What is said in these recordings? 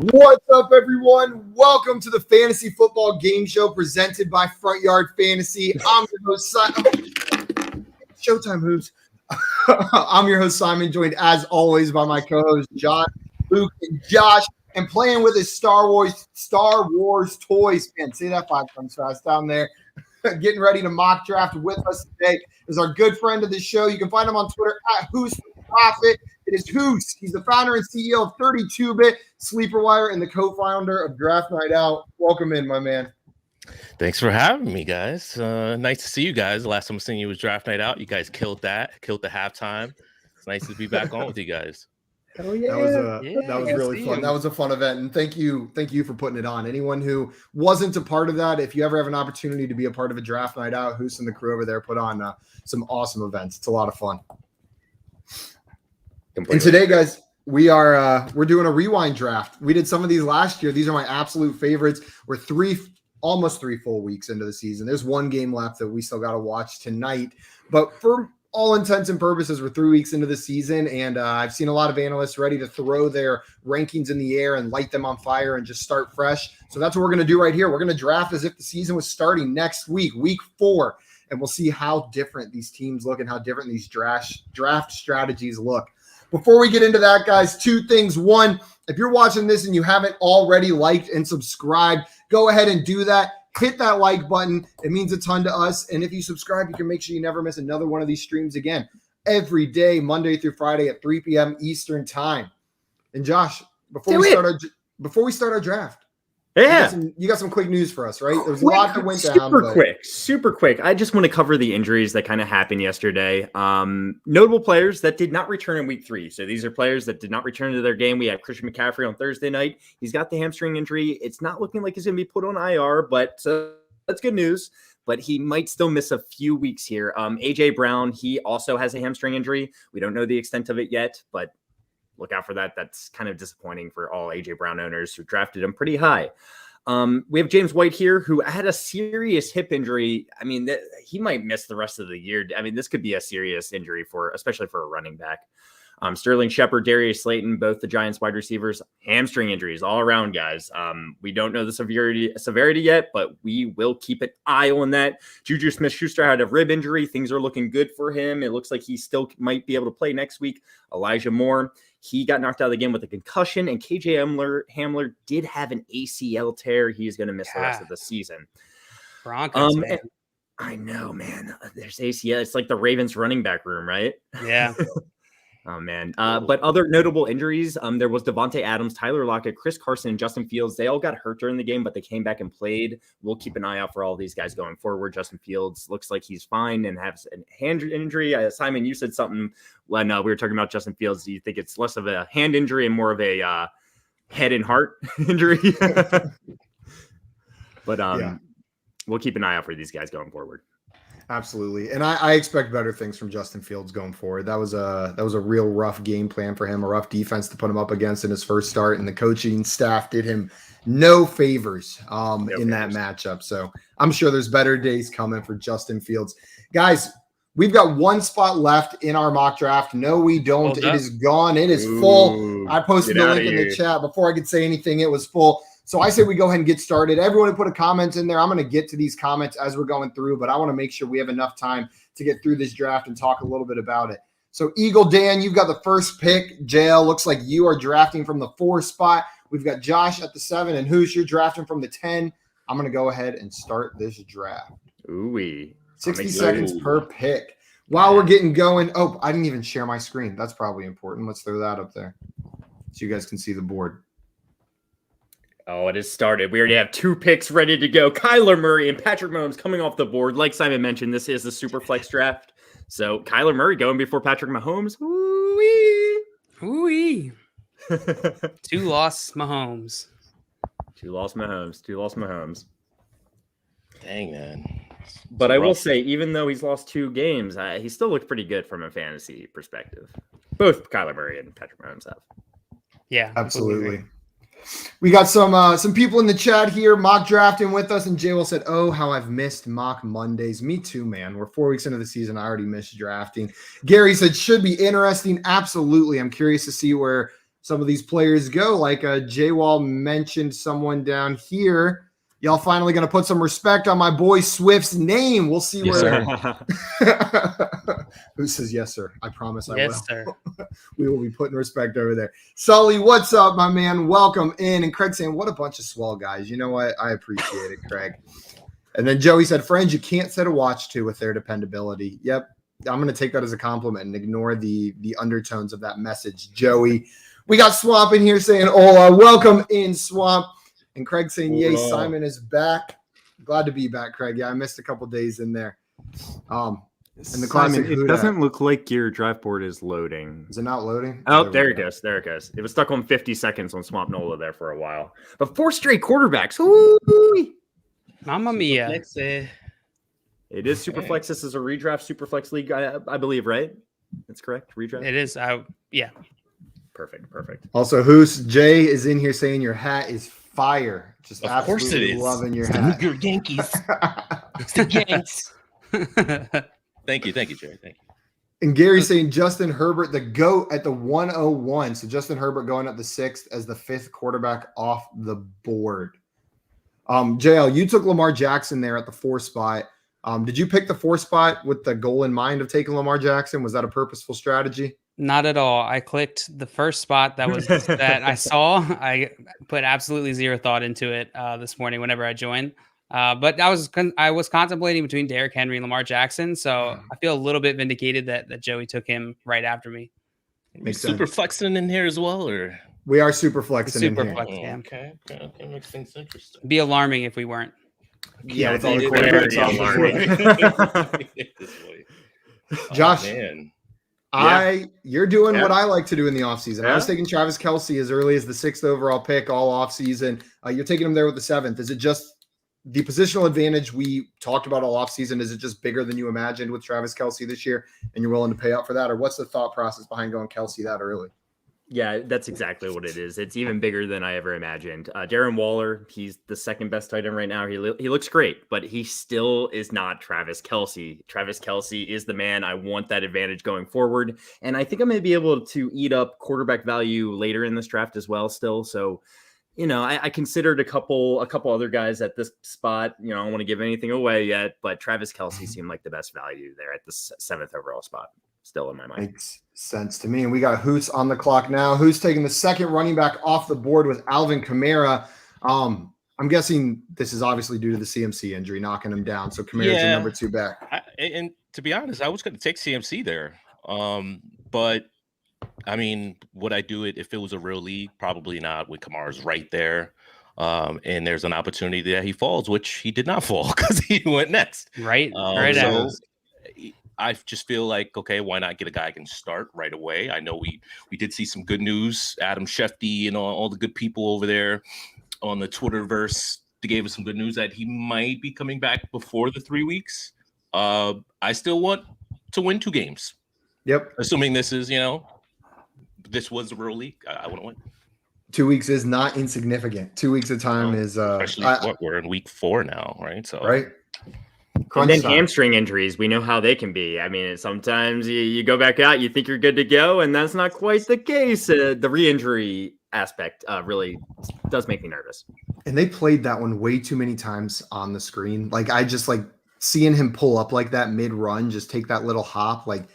What's up, everyone? Welcome to the Fantasy Football Game Show presented by Front Yard Fantasy. I'm your host, Simon. Showtime, Hus. I'm your host, Simon, joined as always by my co-hosts, John, Luke, and Josh, and playing with his Star Wars toys. Man, say that 5 times fast down there. Getting ready to mock draft with us today is our good friend of the show. You can find him on Twitter at Hus Profit. It is Hus. He's the founder and CEO of 32-Bit, Sleeper Wire, and the co-founder of Draft Night Out. Welcome in, my man. Thanks for having me, guys. Nice to see you guys. The last time I seen you was Draft Night Out. You guys killed the halftime. It's nice to be back on with you guys. Oh yeah, that was really fun. That was a fun event, and thank you for putting it on. Anyone who wasn't a part of that, if you ever have an opportunity to be a part of a Draft Night Out, Hus and the crew over there put on some awesome events. It's a lot of fun. And today, guys, we're doing a rewind draft. We did some of these last year. These are my absolute favorites. We're almost 3 full weeks into the season. There's one game left that we still got to watch tonight, but for all intents and purposes, we're 3 weeks into the season, and I've seen a lot of analysts ready to throw their rankings in the air and light them on fire and just start fresh. So that's what we're going to do right here. We're going to draft as if the season was starting next week, week 4, and we'll see how different these teams look and how different these draft strategies look. Before we get into that, guys, 2 things. One, if you're watching this and you haven't already liked and subscribed, go ahead and do that. Hit that like button. It means a ton to us. And if you subscribe, you can make sure you never miss another one of these streams again. Every day, Monday through Friday at 3 p.m. Eastern time. And Josh, before we start our draft, you got some quick news for us, right? There's a lot that went down. Super quick. I just want to cover the injuries that kind of happened yesterday. Notable players that did not return in week 3. So these are players that did not return to their game. We had Christian McCaffrey on Thursday night. He's got the hamstring injury. It's not looking like he's going to be put on IR, but that's good news. But he might still miss a few weeks here. A.J. Brown, he also has a hamstring injury. We don't know the extent of it yet, but look out for that. That's kind of disappointing for all A.J. Brown owners who drafted him pretty high. We have James White here, who had a serious hip injury. I mean, he might miss the rest of the year. I mean, this could be a serious injury especially for a running back. Sterling Shepard, Darius Slayton, both the Giants wide receivers, hamstring injuries all around, guys. We don't know the severity yet, but we will keep an eye on that. Juju Smith-Schuster had a rib injury. Things are looking good for him. It looks like he still might be able to play next week. Elijah Moore, he got knocked out of the game with a concussion, and KJ Hamler did have an ACL tear. He is going to miss the rest of the season. Broncos, man. I know, man. There's ACL. It's like the Ravens running back room, right? Yeah. Oh, man. But other notable injuries, there was Devonta Adams, Tyler Lockett, Chris Carson, and Justin Fields. They all got hurt during the game, but they came back and played. We'll keep an eye out for all these guys going forward. Justin Fields looks like he's fine and has a hand injury. Simon, you said something when we were talking about Justin Fields. Do you think it's less of a hand injury and more of a head and heart injury? But we'll keep an eye out for these guys going forward. Absolutely. And I expect better things from Justin Fields going forward. That was a real rough game plan for him, a rough defense to put him up against in his first start, and the coaching staff did him no favors in that matchup. So I'm sure there's better days coming for Justin Fields. Guys, we've got 1 spot left in our mock draft. No, we don't. It is gone. It is full. I posted the link in the chat. Before I could say anything, it was full. So I say we go ahead and get started. Everyone put a comment in there. I'm going to get to these comments as we're going through, but I want to make sure we have enough time to get through this draft and talk a little bit about it. So Eagle Dan, you've got the first pick. JL, looks like you are drafting from the 4 spot. We've got Josh at the 7, and Hus, you're drafting from the 10. I'm going to go ahead and start this draft. Ooh-wee. 60 seconds per pick. While we're getting going, I didn't even share my screen. That's probably important. Let's throw that up there so you guys can see the board. Oh, it has started. We already have 2 picks ready to go. Kyler Murray and Patrick Mahomes coming off the board. Like Simon mentioned, this is the Superflex draft. So Kyler Murray going before Patrick Mahomes. Ooh-wee. Ooh-wee. 2 loss Mahomes. 2 lost Mahomes. Dang, man. But I will say, even though he's lost 2 games, he still looked pretty good from a fantasy perspective. Both Kyler Murray and Patrick Mahomes have. Yeah, absolutely. We got some people in the chat here mock drafting with us, and Jay said, "Oh, how I've missed mock Mondays." Me too, man. We're 4 weeks into the season. I already missed drafting. Gary said, "Should be interesting." Absolutely. I'm curious to see where some of these players go. Like J-Wall mentioned someone down here. Y'all finally going to put some respect on my boy Swift's name. We'll see where. Who says yes, sir? I promise I will. Yes, sir. We will be putting respect over there. Sully, what's up, my man? Welcome in. And Craig saying, what a bunch of swell guys. You know what? I appreciate it, Craig. And then Joey said, friends, you can't set a watch to with their dependability. Yep. I'm going to take that as a compliment and ignore the undertones of that message. Joey, we got Swamp in here saying, hola, welcome in, Swamp. And Craig saying, yay, Simon is back. Glad to be back, Craig. Yeah, I missed a couple days in there. And the classic Simon, it doesn't look like your drive board is loading. Is it not loading? Oh, there it goes. There it goes. It was stuck on 50 seconds on Swamp Nola there for a while. But 4 straight quarterbacks. Ooh. Mamma mia. It is Superflex. This is a redraft Superflex league, I believe, right? That's correct. Redraft? It is. Yeah. Perfect. Also, Hus Jay is in here saying your hat is fire. Just of course it is. Loving your hat. Your Yankees. It's the Yanks. Thank you, Jerry. Thank you. And Gary saying Justin Herbert, the GOAT at the 101. So Justin Herbert going at the 6th as the 5th quarterback off the board. JL, you took Lamar Jackson there at the 4 spot. Did you pick the 4 spot with the goal in mind of taking Lamar Jackson? Was that a purposeful strategy? Not at all. I clicked the first spot that was that I saw. I put absolutely zero thought into it this morning whenever I joined. But I was contemplating between Derrick Henry and Lamar Jackson. So I feel a little bit vindicated that Joey took him right after me. Makes super sense. flexing in here as well, or We are super flexing in here. Yeah. Okay, makes things interesting. Be alarming if we weren't. Yeah, with all the it quarterbacks off the board. Josh, man. You're doing what I like to do in the offseason. Yeah. I was taking Travis Kelce as early as the 6th overall pick all offseason. You're taking him there with the 7th. Is it just the positional advantage we talked about all offseason? Is it just bigger than you imagined with Travis Kelce this year and you're willing to pay up for that? Or what's the thought process behind going Kelce that early? Yeah, that's exactly what it is. It's even bigger than I ever imagined. Darren Waller, he's the second best tight end right now. He looks great, but he still is not Travis Kelce. Travis Kelce is the man. I want that advantage going forward. And I think I'm going to be able to eat up quarterback value later in this draft as well still. So, I considered a couple other guys at this spot. I don't want to give anything away yet, but Travis Kelce seemed like the best value there at the 7th overall spot. Still in my mind. Makes sense to me. And we got Hus on the clock now. Who's taking the 2nd running back off the board with Alvin Kamara? I'm guessing this is obviously due to the CMC injury knocking him down. So Kamara's your number 2 back. And to be honest, I was going to take CMC there. But I mean, would I do it if it was a real league? Probably not. When Kamara's right there. And there's an opportunity that he falls, which he did not fall because he went next. Right. So I just feel like, okay, why not get a guy who can start right away? I know we did see some good news. Adam Schefter and all the good people over there on the Twitterverse, they gave us some good news that he might be coming back before the 3 weeks. I still want to win 2 games. Yep. Assuming this is, this was the real league. I want to win. 2 weeks is not insignificant. 2 weeks of time is especially we're in week 4 now, right? So right. And then hamstring injuries, we know how they can be. I mean, sometimes you go back out, you think you're good to go, and that's not quite the case. The re-injury aspect really does make me nervous. And they played that one way too many times on the screen. Like, I just like seeing him pull up like that mid-run, just take that little hop. Like,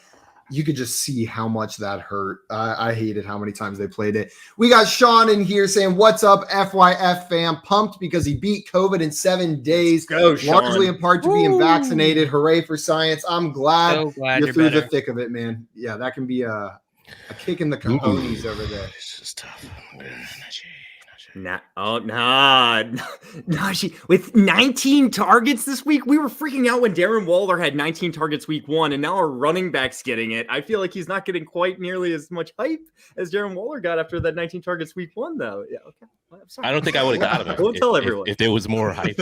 you could just see how much that hurt. I hated how many times they played it. We got Sean in here saying, what's up, FYF fam? Pumped because he beat COVID in 7 days. Go, Sean. Largely in part to being vaccinated. Hooray for science. I'm glad, So glad you're through better. the thick of it, man. Yeah, that can be a kick in the cojones over there. It's just tough. Najee, with 19 targets this week, we were freaking out when Darren Waller had 19 targets week 1, and now our running back's getting it. I feel like he's not getting quite nearly as much hype as Darren Waller got after that 19 targets week 1, though. Yeah, okay. I'm sorry. I don't think I would have got him. Don't tell everyone. If there was more hype.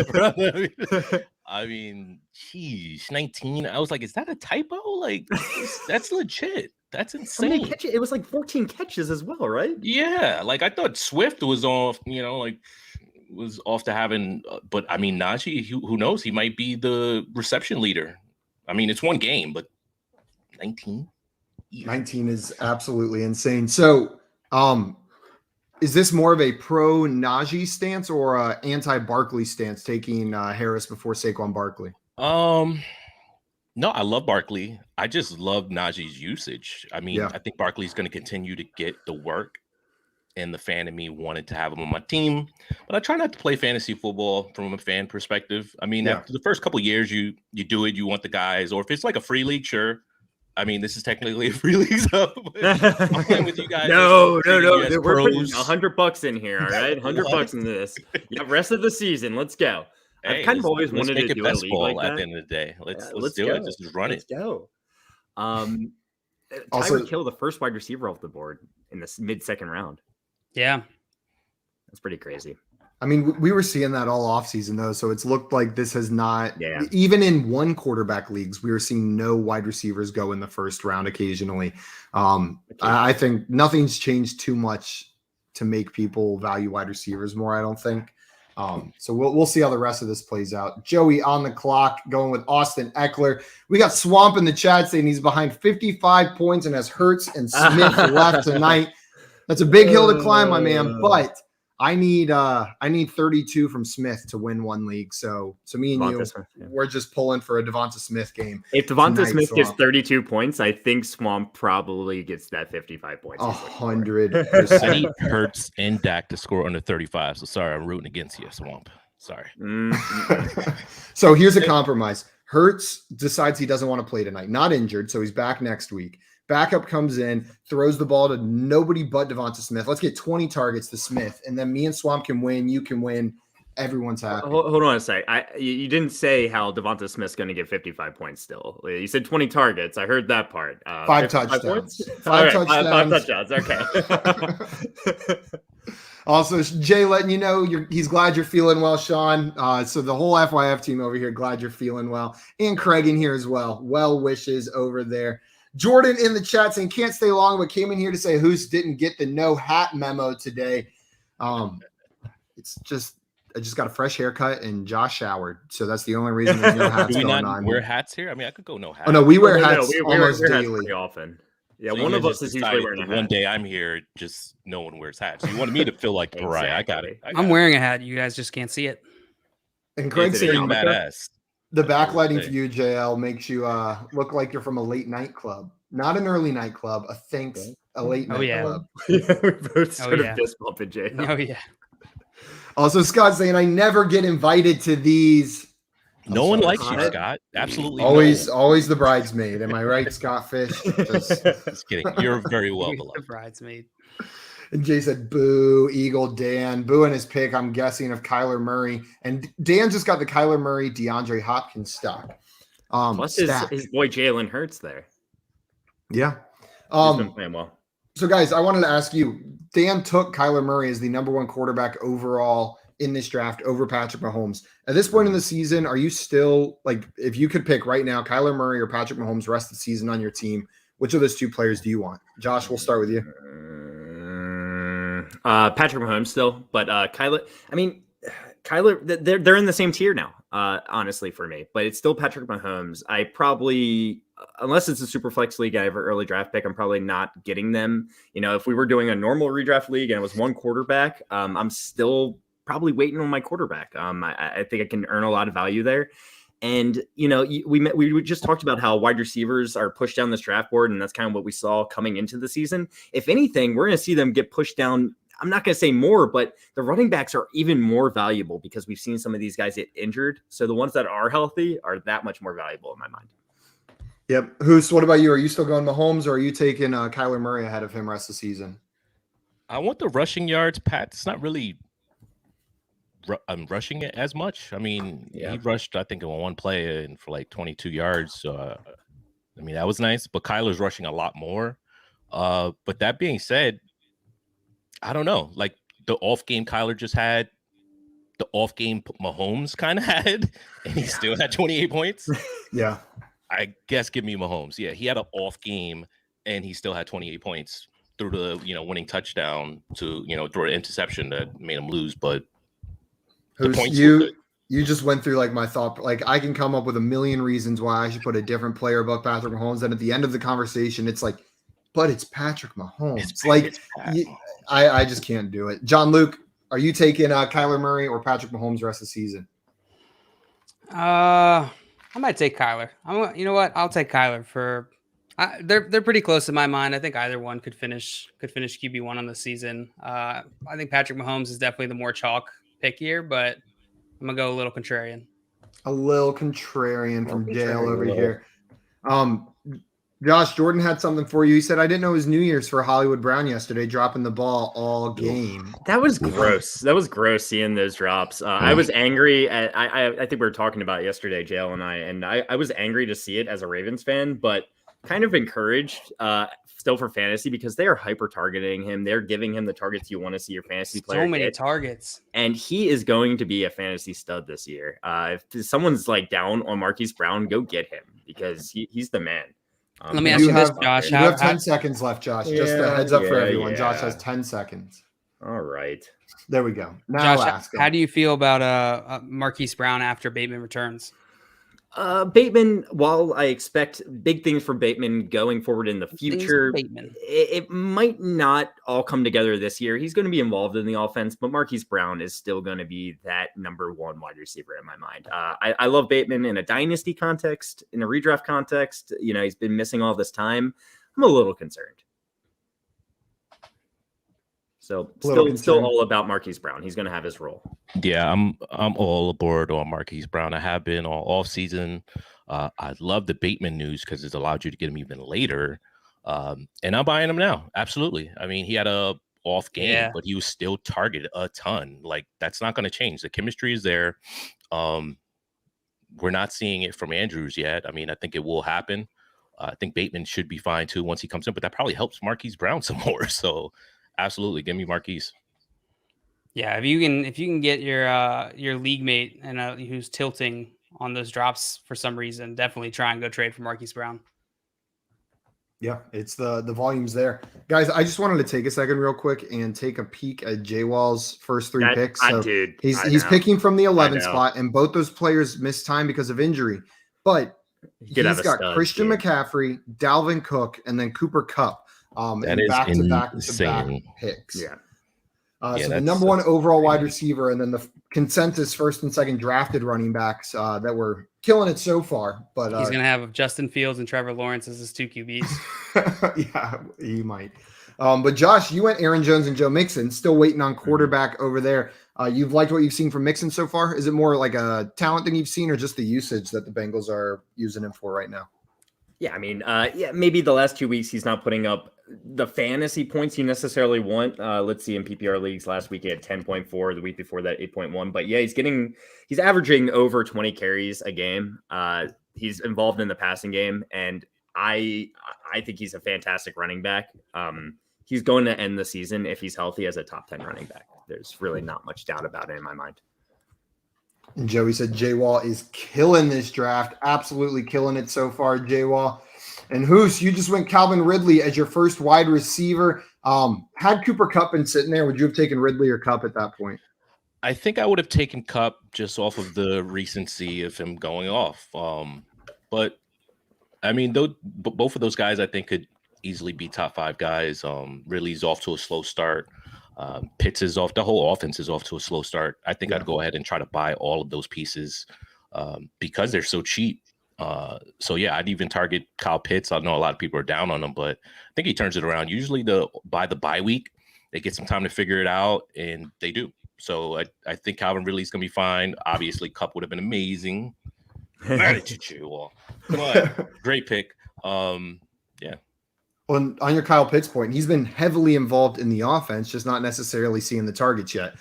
I mean, geez, 19. I was like, is that a typo? Like, that's legit. That's insane. How many catches? It was like 14 catches as well, right? Yeah, like I thought Swift was off, was off to having, but I mean, Najee, who knows? He might be the reception leader. I mean, it's one game, but 19? 19 is absolutely insane. So, Is this more of a pro Najee stance or a anti Barkley stance, taking Harris before Saquon Barkley? No, I love Barkley. I just love Najee's usage. I mean, Yeah. I think Barkley's going to continue to get the work, and the fan in me wanted to have him on my team. But I try not to play fantasy football from a fan perspective. I mean, after the first couple of years, you do it. You want the guys, or if it's like a free league, sure. I mean, this is technically a free league, so I'm playing with you guys. No. We're putting pros. $100 in here, all right? $100 in this. Yeah, rest of the season. Let's go. Hey, I've kind of always wanted to do a league like that. At the end of the day. Let's do go. it. Just run Let's it. go. Also, Tyreek Hill, the first wide receiver off the board in the mid-second round. Yeah. That's pretty crazy. I mean, we were seeing that all offseason, though. So it's looked like this has not, Yeah. even in one quarterback leagues, we were seeing no wide receivers go in the first round occasionally. I think nothing's changed too much to make people value wide receivers more, I don't think. So we'll see how the rest of this plays out. Joey on the clock, going with Austin Eckler. We got Swamp in the chat saying he's behind 55 points and has Hurts and Smith left tonight. That's a big hill to climb, my man. But I need 32 from Smith to win one league. So me and you, we're just pulling for a Devonta Smith game. If Devonta tonight, Smith gets Swamp. 32 points, I think Swamp probably gets that 55 points. 100%. I need Hurts and Dak to score under 35. So sorry, I'm rooting against you, Swamp. Sorry. So here's a compromise. Hurts decides he doesn't want to play tonight. Not injured, so he's back next week. Backup comes in, throws the ball to nobody but Devonta Smith. Let's get 20 targets to Smith, and then me and Swamp can win. You can win. Everyone's happy. Hold on a sec. You didn't say how Devonta Smith's going to get 55 points still. You said 20 targets. I heard that part. 5 touchdowns. Five touchdowns. Okay. Also, Jay letting you know he's glad you're feeling well, Sean. So the whole FYF team over here, glad you're feeling well. And Craig in here as well. Well wishes over there. Jordan in the chat saying can't stay long, but came in here to say Hus didn't get the no hat memo today. It's just I just got a fresh haircut and Josh showered, so that's the only reason there's no hats Do we going not on. wear hats here? I mean, I could go no hats. Oh no, we wear hats we almost wear hats daily. pretty often. Yeah, So one you of guys us is just usually decided wearing a that hat. One day I'm here, just no one wears hats. You wanted me to feel like the pariah. I got it. I'm wearing a hat. You guys just can't see it. And Craig Is it saying a badass. the backlighting for you, JL, makes you look like you're from a late night club. Not an early night club, a late night yeah. club. Yeah, we both sort yeah. of fist bumping Jay. Oh yeah. Also, Scott saying I never get invited to these. No one likes you, Scott. Scott. Absolutely. Always, no always the bridesmaid. Am I right, Scott Fish? Just kidding. You're very well The beloved. bridesmaid. And Jay said, boo, Eagle Dan. Boo in his pick, I'm guessing, of Kyler Murray. And Dan just got the Kyler Murray, DeAndre Hopkins stock. Plus his boy Jalen Hurts there. Yeah. He's been playing well. So, guys, I wanted to ask you, Dan took Kyler Murray as the number one quarterback overall in this draft over Patrick Mahomes. At this point in the season, are you still, like, if you could pick right now, Kyler Murray or Patrick Mahomes rest of the season on your team, which of those two players do you want? Josh, we'll start with you. Patrick Mahomes still, but Kyler, they're in the same tier now, honestly, for me. But it's still Patrick Mahomes. I probably, unless it's a super flex league, I have an early draft pick, I'm probably not getting them. You know, if we were doing a normal redraft league and it was one quarterback, I'm still probably waiting on my quarterback. I think I can earn a lot of value there. And, you know, we just talked about how wide receivers are pushed down this draft board, and that's kind of what we saw coming into the season. If anything, we're going to see them get pushed down. I'm not going to say more, but the running backs are even more valuable because we've seen some of these guys get injured. So the ones that are healthy are that much more valuable in my mind. Yep. Hus, what about you? Are you still going Mahomes, or are you taking Kyler Murray ahead of him rest of the season? I want the rushing yards, Pat. It's not really I'm rushing it as much. I mean, he rushed, I think, in one play and for like 22 yards. So, I mean, that was nice. But Kyler's rushing a lot more. But that being said, I don't know. Like the off game Kyler just had, the off game Mahomes kind of had, and he still had 28 points. Yeah. I guess give me Mahomes. Yeah, he had an off game, and he still had 28 points through the winning touchdown to through an interception that made him lose. But you just went through like my thought. Like I can come up with a million reasons why I should put a different player above Patrick Mahomes. And at the end of the conversation, it's like but it's Patrick Mahomes. It's Pat. I just can't do it. John Luke, are you taking Kyler Murray or Patrick Mahomes the rest of the season? I might take Kyler. You know what? I'll take Kyler for. They're pretty close in my mind. I think either one could finish QB1 on the season. I think Patrick Mahomes is definitely the more chalk pick here, but I'm gonna go a little contrarian. A little contrarian from Dale over here. Josh, Jordan had something for you. He said, I didn't know it was New Year's for Hollywood Brown yesterday, dropping the ball all game. That was gross. That was gross seeing those drops. I was angry. I think we were talking about it yesterday, Jale and I was angry to see it as a Ravens fan, but kind of encouraged still for fantasy because they are hyper targeting him. They're giving him the targets you want to see your fantasy player. So many get. targets. And he is going to be a fantasy stud this year. If someone's like down on Marquise Brown, go get him because he's the man. Let me ask you this, Josh. You have 10 seconds left, Josh. Just a heads up for everyone. Yeah. Josh has 10 seconds. All right. There we go. Now Josh, how do you feel about Marquise Brown after Bateman returns? Bateman, while I expect big things from Bateman going forward in the future, it might not all come together this year. He's going to be involved in the offense, but Marquise Brown is still going to be that number one wide receiver in my mind. I love Bateman in a dynasty context, in a redraft context. You know, he's been missing all this time. I'm a little concerned. So still all about Marquise Brown. He's going to have his role. Yeah, I'm all aboard on Marquise Brown. I have been all season. I love the Bateman news because it's allowed you to get him even later. And I'm buying him now. Absolutely. I mean, he had a off game, but he was still targeted a ton. Like, that's not going to change. The chemistry is there. We're not seeing it from Andrews yet. I mean, I think it will happen. I think Bateman should be fine too once he comes in, but that probably helps Marquise Brown some more. So absolutely, give me Marquise. Yeah, if you can get your league mate and who's tilting on those drops for some reason, definitely try and go trade for Marquise Brown. Yeah, it's the volume's there. Guys, I just wanted to take a second real quick and take a peek at J-Wall's first three picks. So he's picking from the 11th spot, and both those players missed time because of injury. But he's got Christian McCaffrey, Dalvin Cook, and then Cooper Kupp. That is back-to-back picks. So the number one overall wide receiver, and then the consensus first and second drafted running backs that were killing it so far. But he's gonna have Justin Fields and Trevor Lawrence as his two QBs. Yeah, he might. But Josh, you went Aaron Jones and Joe Mixon. Still waiting on quarterback over there. You've liked what you've seen from Mixon so far. Is it more like a talent thing you've seen, or just the usage that the Bengals are using him for right now? Yeah, I mean, maybe the last 2 weeks he's not putting up the fantasy points you necessarily want. Let's see, in PPR leagues last week he had 10.4, the week before that 8.1. But yeah, he's averaging over 20 carries a game. He's involved in the passing game, and I think he's a fantastic running back. He's going to end the season, if he's healthy, as a top 10 running back. There's really not much doubt about it in my mind. And Joey said J-Wall is killing this draft. Absolutely killing it so far, J-Wall. And Hus, you just went Calvin Ridley as your first wide receiver. Had Cooper Kupp been sitting there, would you have taken Ridley or Kupp at that point? I think I would have taken Kupp just off of the recency of him going off. But, I mean, both of those guys I think could easily be top 5 guys. Ridley's off to a slow start. Pitts is off. The whole offense is off to a slow start. I think I'd go ahead and try to buy all of those pieces because they're so cheap. So yeah, I'd even target Kyle Pitts. I know a lot of people are down on him, but I think he turns it around. Usually by the bye week, they get some time to figure it out, and they do. So I think Calvin Ridley's going to be fine. Obviously, Kupp would have been amazing. But great pick. Yeah. Well, on your Kyle Pitts point, he's been heavily involved in the offense, just not necessarily seeing the targets yet.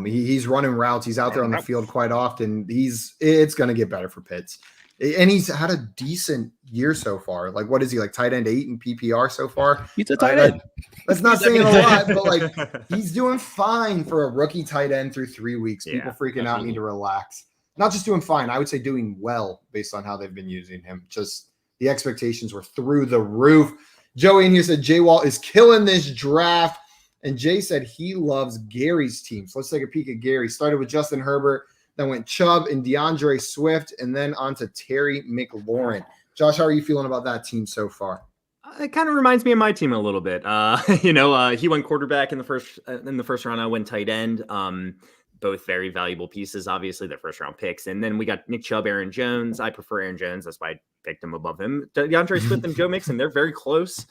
He's running routes. He's out there on the field quite often. It's going to get better for Pitts. And he's had a decent year so far. Like, what is he, like tight end 8 in PPR so far? He's a tight end. That's not saying a lot, but like he's doing fine for a rookie tight end through 3 weeks. People freaking out need to relax. Not just doing fine. I would say doing well based on how they've been using him. Just the expectations were through the roof. Joey in here said J-Wall is killing this draft. And Jay said he loves Gary's team. So let's take a peek at Gary. Started with Justin Herbert, then went Chubb and DeAndre Swift, and then on to Terry McLaurin. Josh, how are you feeling about that team so far? It kind of reminds me of my team a little bit. He went quarterback in the first round. I went tight end. Both very valuable pieces, obviously, their first round picks. And then we got Nick Chubb, Aaron Jones. I prefer Aaron Jones. That's why I picked him above him. DeAndre Swift and Joe Mixon, they're very close.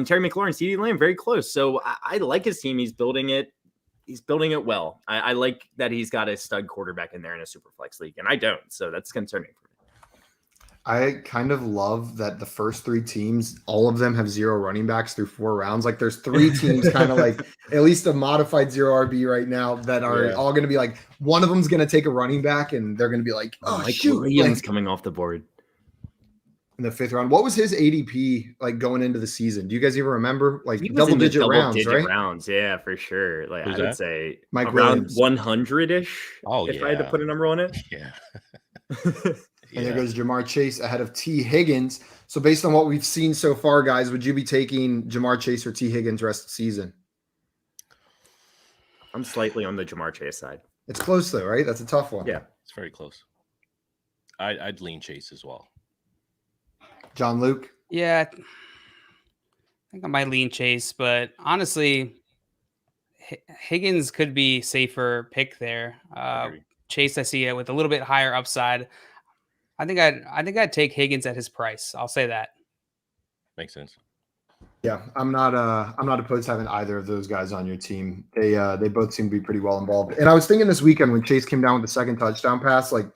Terry McLaurin, CeeDee Lamb, very close. So I like his team. He's building it. He's building it well. I like that he's got a stud quarterback in there in a super flex league, and I don't. So that's concerning for me. I kind of love that the first 3 teams, all of them have 0 running backs through 4 rounds. Like there's 3 teams kind of like at least a modified 0 RB right now that are all going to be like, one of them's going to take a running back and they're going to be like, Jamal Williams coming off the board in the 5th round. What was his ADP like going into the season? Do you guys even remember? Like double-digit rounds, right? rounds. Yeah, for sure. Like I would say Mike around Williams. 100-ish. Oh, if I had to put a number on it. Yeah. And there goes Jamar Chase ahead of T. Higgins. So based on what we've seen so far, guys, would you be taking Jamar Chase or T. Higgins rest of the season? I'm slightly on the Jamar Chase side. It's close though, right? That's a tough one. Yeah, It's very close. I'd lean Chase as well. John Luke? Yeah, I think I might lean Chase, but honestly, Higgins could be safer pick there. Chase, I see it with a little bit higher upside. I think I'd take Higgins at his price. I'll say that. Makes sense. Yeah, I'm not opposed to having either of those guys on your team. They both seem to be pretty well involved. And I was thinking this weekend when Chase came down with the second touchdown pass, like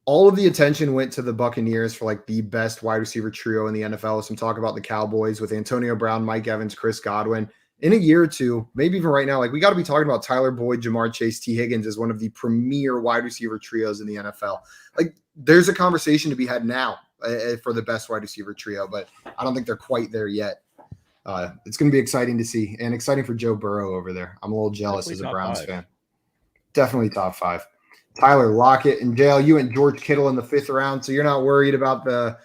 all of the attention went to the Buccaneers for like the best wide receiver trio in the NFL. Some talk about the Cowboys with Antonio Brown, Mike Evans, Chris Godwin. In a year or two, maybe even right now, like we got to be talking about Tyler Boyd, Jamar Chase, T. Higgins as one of the premier wide receiver trios in the NFL. Like there's a conversation to be had now for the best wide receiver trio, but I don't think they're quite there yet. It's going to be exciting to see and exciting for Joe Burrow over there. I'm a little jealous as a Browns fan. Definitely top 5. Tyler Lockett in jail. You and George Kittle in the 5th round, so you're not worried about the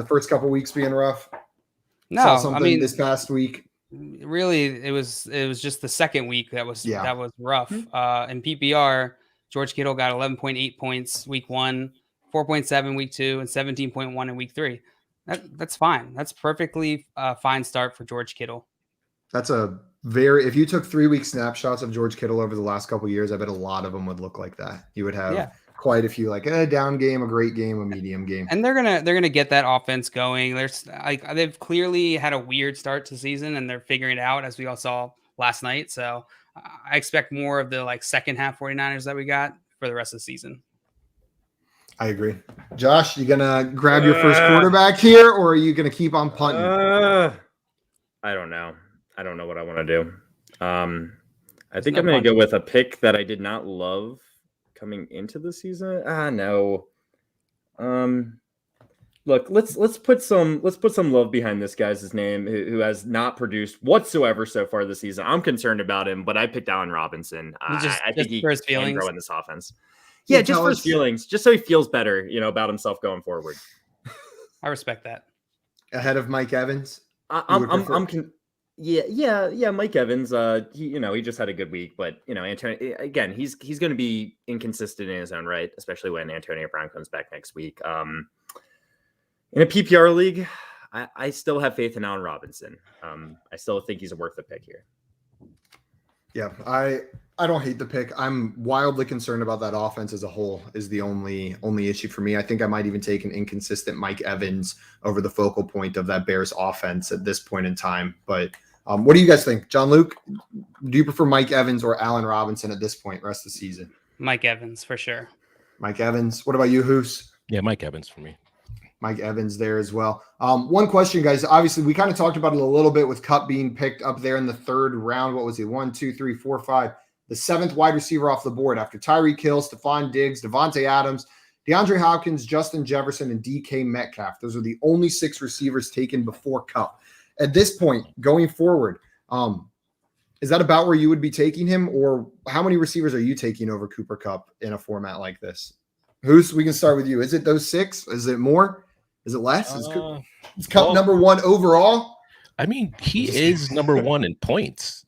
first couple weeks being rough. No, I mean this past week. Really, it was just the second week that was rough. In PPR, George Kittle got 11.8 points week 1, 4.7 week 2, and 17.1 in week 3. That's fine. That's perfectly fine start for George Kittle. That's if you took 3-week snapshots of George Kittle over the last couple of years, I bet a lot of them would look like that. You would have quite a few, like a down game, a great game, a medium game. And they're gonna get that offense going. They've clearly had a weird start to the season, and they're figuring it out, as we all saw last night. So I expect more of the second half 49ers that we got for the rest of the season. I agree. Josh, you gonna grab your first quarterback here, or are you gonna keep on punting? I don't know. I don't know what I want to do. I think I'm gonna go with a pick that I did not love coming into the season. No. Look, let's put some love behind this guy's name who has not produced whatsoever so far this season. I'm concerned about him, but I picked Allen Robinson. I think he can grow in this offense. Yeah, just for his feelings, just so he feels better, about himself going forward. I respect that. Ahead of Mike Evans. Yeah, Mike Evans. He just had a good week, but Antonio, again, he's going to be inconsistent in his own right, especially when Antonio Brown comes back next week. In a PPR league, I still have faith in Allen Robinson. I still think he's a worth the pick here. Yeah, I don't hate the pick. I'm wildly concerned about that offense as a whole is the only issue for me. I think I might even take an inconsistent Mike Evans over the focal point of that Bears offense at this point in time. But what do you guys think? John Luke, do you prefer Mike Evans or Allen Robinson at this point, rest of the season? Mike Evans, for sure. Mike Evans. What about you, Hus? Yeah, Mike Evans for me. Mike Evans there as well. One question, guys. Obviously, we kind of talked about it a little bit with Kupp being picked up there in the 3rd round. What was he? 1, 2, 3, 4, 5. The 7th wide receiver off the board after Tyreek Hill, Stephon Diggs, Devontae Adams, DeAndre Hopkins, Justin Jefferson, and DK Metcalf. Those are the only 6 receivers taken before Kupp. At this point, going forward, is that about where you would be taking him, or how many receivers are you taking over Cooper Kupp in a format like this? Hus, we can start with you. Is it those 6? Is it more? Is it less? Is Kupp number 1 overall? I mean, he is number 1 in points.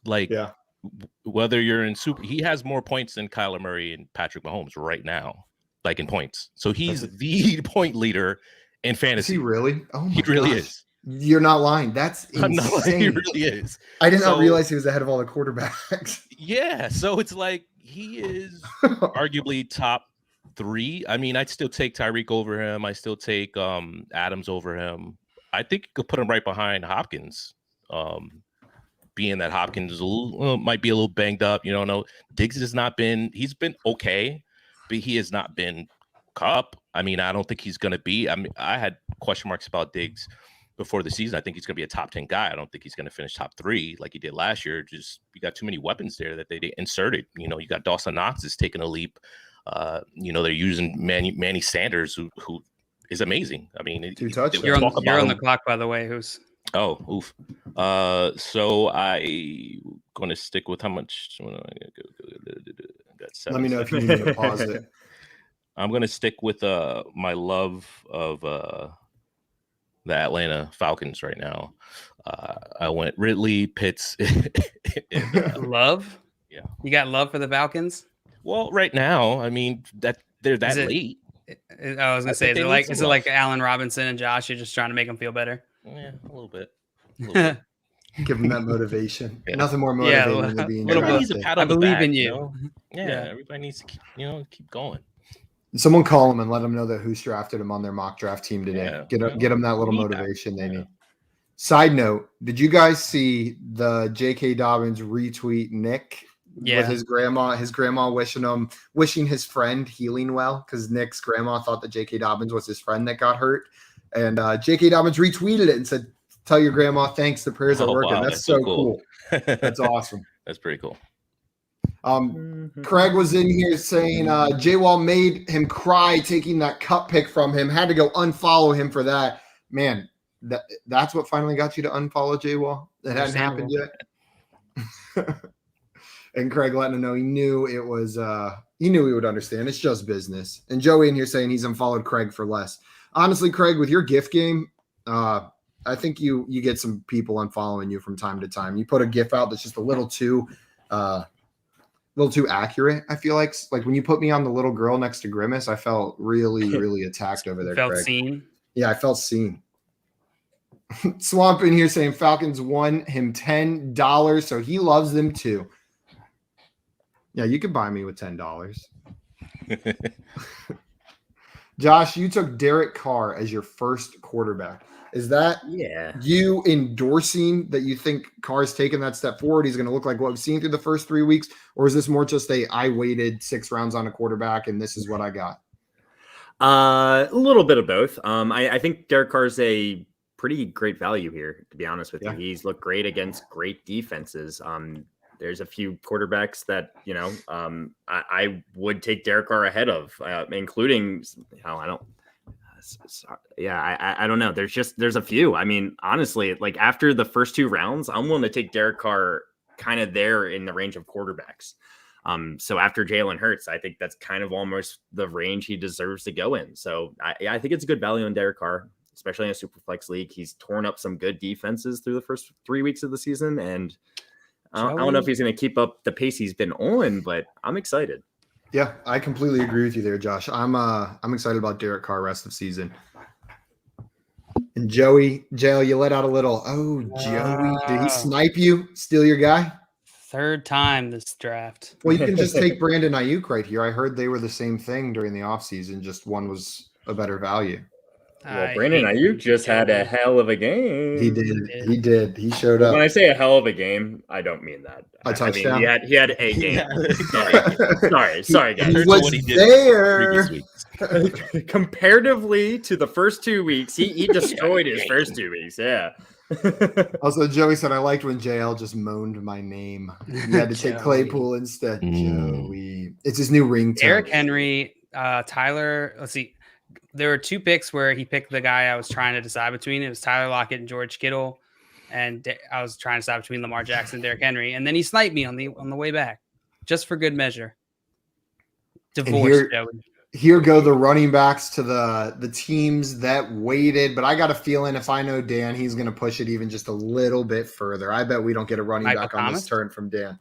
Whether you're in super, he has more points than Kyler Murray and Patrick Mahomes right now, in points. So he's the point leader in fantasy. Is he really? Oh my He really is. You're not lying. That's I'm not lying, insane. he really is. I did not realize he was ahead of all the quarterbacks. Yeah, so it's like he is arguably top 3. I mean, I'd still take Tyreek over him. I still take Adams over him. I think you could put him right behind Hopkins. Being that Hopkins is might be a little banged up, you know. Diggs has not been. He's been okay, but he has not been Cup. I mean, I don't think he's going to be. I mean, I had question marks about Diggs before the season. I think he's going to be a top 10 guy. I don't think he's going to finish top 3 like he did last year. Just you got too many weapons there that they inserted. You know, you got Dawson Knox is taking a leap. You know, they're using Manny Sanders, who is amazing. I mean, you're on the clock, by the way. Who's oof. So I going to stick with how much. Let me know if you need me to pause it. I'm going to stick with my love of the Atlanta Falcons right now. I went Ridley, Pitts. And, love? Yeah. You got love for the Falcons? Well, right now, I mean, that they're that late. I was going to say, is it like Allen Robinson and Josh? You're just trying to make them feel better? Yeah, a little bit. Give them that motivation. Yeah. Nothing more motivating than being drafted. I believe in you. Yeah, everybody needs to keep going. Someone call them and let them know that Hus drafted him on their mock draft team today. Yeah. Get them that little motivation they need. Side note, did you guys see the J.K. Dobbins retweet Nick with his grandma? His grandma wishing his friend healing well because Nick's grandma thought that J.K. Dobbins was his friend that got hurt. And J.K. Dobbins retweeted it and said, "Tell your grandma thanks. The prayers are working." Wow, that's so cool. That's awesome. That's pretty cool. Craig was in here saying J-Wall made him cry taking that cup pick from him. Had to go unfollow him for that. Man, that's what finally got you to unfollow J-Wall? That hadn't happened yet. And Craig letting him know he knew it was he knew he would understand. It's just business. And Joey in here saying he's unfollowed Craig for less. Honestly, Craig, with your GIF game, I think you get some people unfollowing you from time to time. You put a GIF out that's just a little too accurate. I feel like when you put me on the little girl next to Grimace, I felt really, really attacked over there. Felt seen. Yeah, I felt seen. Swamp in here saying Falcons won him $10, so he loves them too. Yeah, you could buy me with $10. Josh, you took Derek Carr as your first quarterback. Is that you endorsing that you think Carr's taken that step forward? He's going to look like what we've seen through the first 3 weeks? Or is this more just I waited 6 rounds on a quarterback and this is what I got? A little bit of both. I think Derek Carr's a pretty great value here, to be honest with you. He's looked great against great defenses. There's a few quarterbacks that, I would take Derek Carr ahead of, including, I don't know. There's a few. I mean, honestly, like after the first 2 rounds, I'm willing to take Derek Carr kind of there in the range of quarterbacks. So after Jalen Hurts, I think that's kind of almost the range he deserves to go in. So I think it's a good value on Derek Carr, especially in a Superflex league. He's torn up some good defenses through the first 3 weeks of the season. And I don't know if he's going to keep up the pace he's been on, but I'm excited. Yeah, I completely agree with you there, Josh. I'm excited about Derek Carr rest of season. And Joey, JL, you let out a little. Oh, Joey, did he snipe you? Steal your guy? 3rd time this draft. Well, you can just take Brandon Ayuk right here. I heard they were the same thing during the offseason, just one was a better value. Well, Brandon Ayuk just had a hell of a game. He did. He showed up. When I say a hell of a game, I don't mean that. A touchdown. He had a game. Sorry, guys. He was there. Comparatively to the first 2 weeks, he destroyed his first 2 weeks. Yeah. Also, Joey said, I liked when JL just moaned my name. You had to take Claypool instead. Joey. It's his new ringtone. Derrick Henry, Tyler. Let's see. There were 2 picks where he picked the guy I was trying to decide between. It was Tyler Lockett and George Kittle. And I was trying to decide between Lamar Jackson and Derrick Henry. And then he sniped me on the way back, just for good measure. Divorce, Joey. Here go the running backs to the teams that waited. But I got a feeling if I know Dan, he's going to push it even just a little bit further. I bet we don't get a running back on this turn from Dan.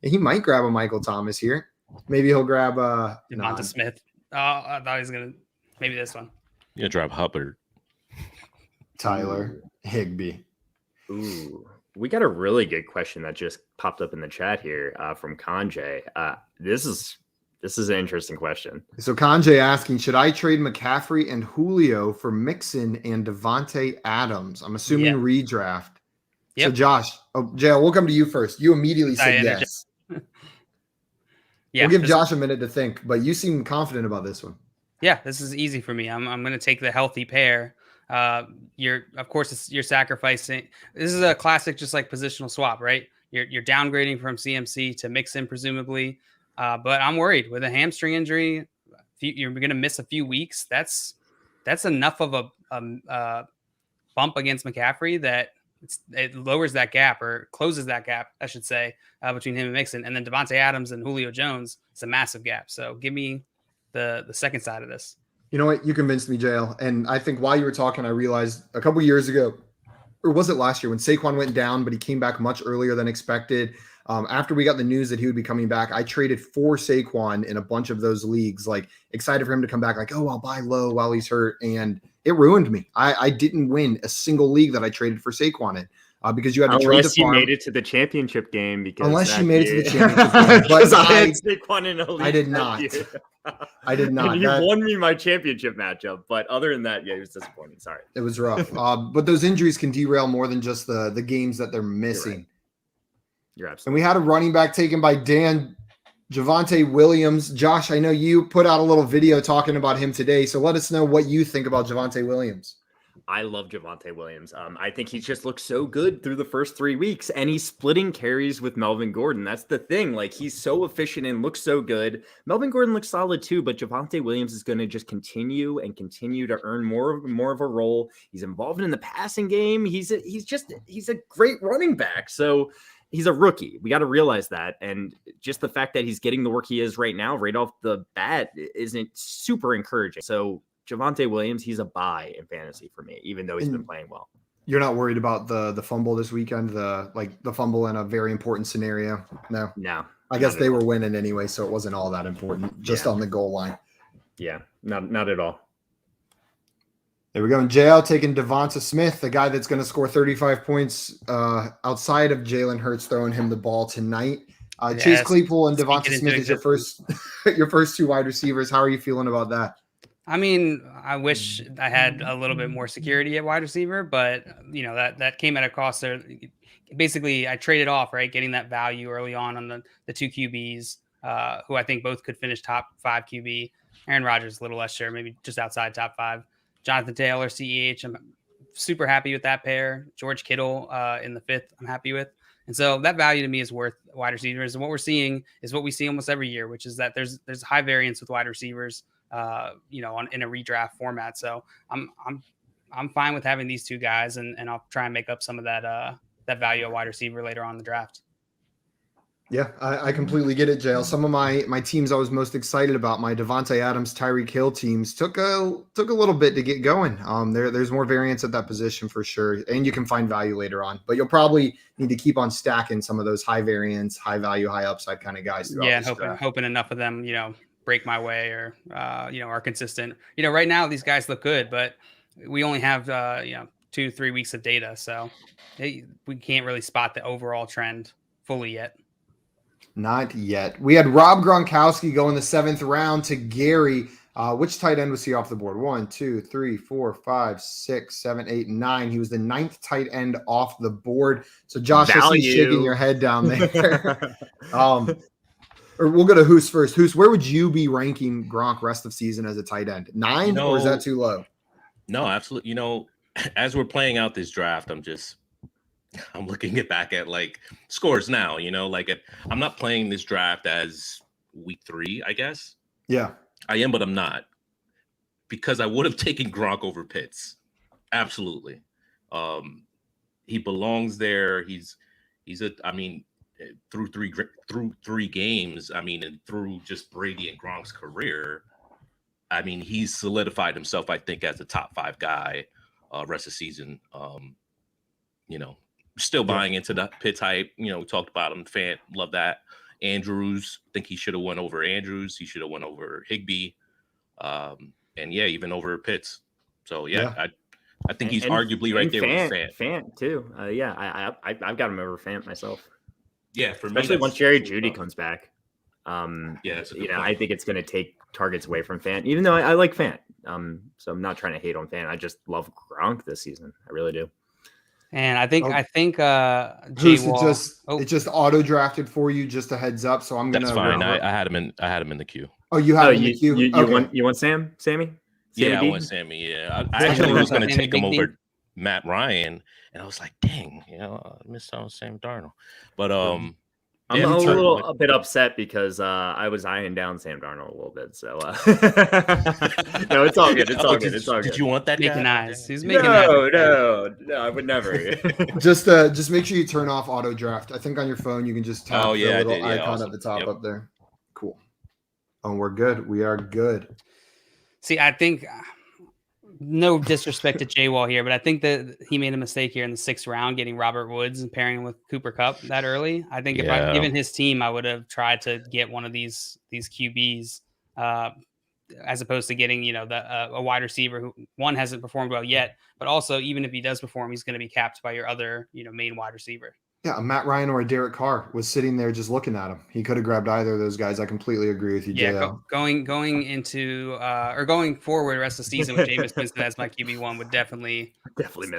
And he might grab a Michael Thomas here. Maybe he'll grab Devonta Smith. Oh, I thought he was going to. Maybe this one. You drop Hubbard. Tyler. Higbee. Ooh, we got a really good question that just popped up in the chat here from Kanjay. This is an interesting question. So Kanjay asking, should I trade McCaffrey and Julio for Mixon and Devontae Adams? I'm assuming redraft. Yep. So Josh, JL, we'll come to you first. You immediately said yes. Yeah, we'll give Josh a minute to think, but you seem confident about this one. Yeah, this is easy for me. I'm going to take the healthy pair. Of course, you're sacrificing. This is a classic, just like positional swap, right? You're downgrading from CMC to Mixon, presumably. But I'm worried with a hamstring injury. You're going to miss a few weeks. That's enough of a bump against McCaffrey that it lowers that gap, or closes that gap, I should say, between him and Mixon. And then Devontae Adams and Julio Jones, it's a massive gap. So give me the second side of this. You know what? You convinced me, JL. And I think while you were talking, I realized a couple years ago, or was it last year, when Saquon went down, but he came back much earlier than expected. After we got the news that he would be coming back, I traded for Saquon in a bunch of those leagues, like excited for him to come back, like, oh, I'll buy low while he's hurt. And it ruined me. I didn't win a single league that I traded for Saquon in. Because you had to trade the unless you farm. made it to the championship game. Because unless you made it to the championship game. But I had Saquon in a league. I did not. I did not. You won me my championship matchup, but other than that, yeah, it was disappointing. Sorry. It was rough. But those injuries can derail more than just the games that they're missing. You're absolutely. And we had a running back taken by Dan, Javonte Williams. Josh, I know you put out a little video talking about him today, so let us know what you think about Javonte Williams. I love Javonte Williams. I think he just looks so good through the first 3 weeks, and he's splitting carries with Melvin Gordon. That's the thing. Like, he's so efficient and looks so good. Melvin Gordon looks solid too, but Javonte Williams is going to just continue to earn more of a role. He's involved in the passing game. He's a great running back. So he's a rookie. We got to realize that. And just the fact that he's getting the work he is right now, right off the bat, isn't super encouraging. So Javonte Williams, he's a buy in fantasy for me, even though he's been playing well. You're not worried about the fumble this weekend, the fumble in a very important scenario? No. I guess they were winning anyway, so it wasn't all that important, just on the goal line. Yeah, not at all. There we go. And JL taking Devonta Smith, the guy that's going to score 35 points outside of Jalen Hurts throwing him the ball tonight. Chase Claypool and Devonta Smith is your first two wide receivers. How are you feeling about that? I mean, I wish I had a little bit more security at wide receiver, but that came at a cost there. Basically, I traded off, right, getting that value early on the two QBs, who I think both could finish top 5 QB. Aaron Rodgers, a little less sure, maybe just outside top 5. Jonathan Taylor, CEH, I'm super happy with that pair. George Kittle in the 5th, I'm happy with. And so that value to me is worth wide receivers. And what we're seeing is what we see almost every year, which is that there's high variance with wide receivers. In a redraft format. So I'm fine with having these two guys, and I'll try and make up some of that value at wide receiver later on in the draft. Yeah, I completely get it, JL. Some of my teams I was most excited about, my Devontae Adams, Tyreek Hill teams, took a little bit to get going. There's more variance at that position for sure, and you can find value later on. But you'll probably need to keep on stacking some of those high variance, high value, high upside kind of guys. Yeah, hoping enough of them, break my way or are consistent. Right now these guys look good, but we only have 2-3 weeks of data, so we can't really spot the overall trend fully yet. Not yet. We had Rob Gronkowski go in the 7th round to Gary. Which tight end was he off the board? 1, 2, 3, 4, 5, 6, 7, 8, 9. He was the 9th tight end off the board. So Josh, I see you shaking your head down there. Or we'll go to Hus first. Hus, where would you be ranking Gronk rest of season as a tight end? 9, or is that too low? No, absolutely. As we're playing out this draft, I'm looking back at like scores now. I'm not playing this draft as week 3, I guess. Yeah, I am, but I'm not, because I would have taken Gronk over Pitts. Absolutely, he belongs there. Through three games, and through just Brady and Gronk's career, he's solidified himself, I think, as a top 5 guy rest of the season. Still buying into the Pitts hype. We talked about him. Fan, love that. Andrews, think he should have went over Andrews. He should have went over Higbee. Even over Pitts. So, I think he's arguably right there with Fant. Fant too. I've got him over Fant myself. Yeah, for especially me, once Jerry Jeudy comes back. Yeah, I think it's going to take targets away from Fant, even though I like Fant. So I'm not trying to hate on Fant. I just love Gronk this season. I really do. And I think it just auto drafted for you. Just a heads up. So I'm gonna. That's fine. I had him in the queue. Oh, you have him in the queue. You want Sammy? Yeah, I want Sammy. Yeah, I actually was going to take him over Matt Ryan, and I was like, dang, I missed out on Sam Darnold. But I'm a bit upset because I was eyeing down Sam Darnold a little bit. So no, it's all good. It's all good. It's all good. Did you want that making guy? eyes? He's making no, I would never. just make sure you turn off auto draft. I think on your phone you can just tap the little icon at the top up there. Cool. Oh, we're good. We are good. See, I think no disrespect to J Wall here, but I think that he made a mistake here in the 6th round, getting Robert Woods and pairing him with Cooper Kupp that early. I think if I'd given his team, I would have tried to get one of these QBs as opposed to getting, a wide receiver who one hasn't performed well yet, but also even if he does perform, he's going to be capped by your other, main wide receiver. Yeah, a Matt Ryan or a Derek Carr was sitting there just looking at him. He could have grabbed either of those guys. I completely agree with you, JL. Going into or going forward the rest of the season with Jameis Winston as my QB1 would definitely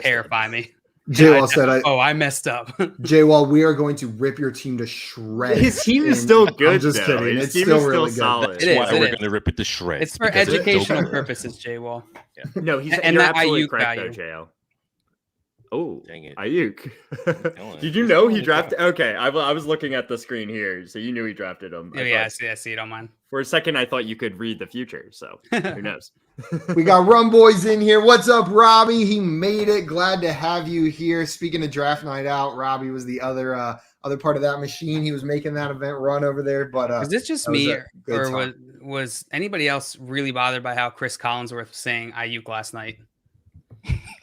terrify me. J-Wall said, I messed up. J-Wall, we are going to rip your team to shreds. His team is still good. I'm just kidding. It's still really solid. good. That's why we're going to rip it to shreds. It's for educational purposes, J-Wall. Yeah. No, you're that absolutely Ayuk correct, value. though, JL. Oh, dang it. Ayuk. Did you know he drafted? Okay, I was looking at the screen here, so you knew he drafted him. I see it on mine. For a second, I thought you could read the future, so who knows? We got Rum Boys in here. What's up, Robbie? He made it. Glad to have you here. Speaking of draft night out, Robbie was the other part of that machine. He was making that event run over there. But is this just me, or was anybody else really bothered by how Chris Collinsworth was saying Ayuk last night?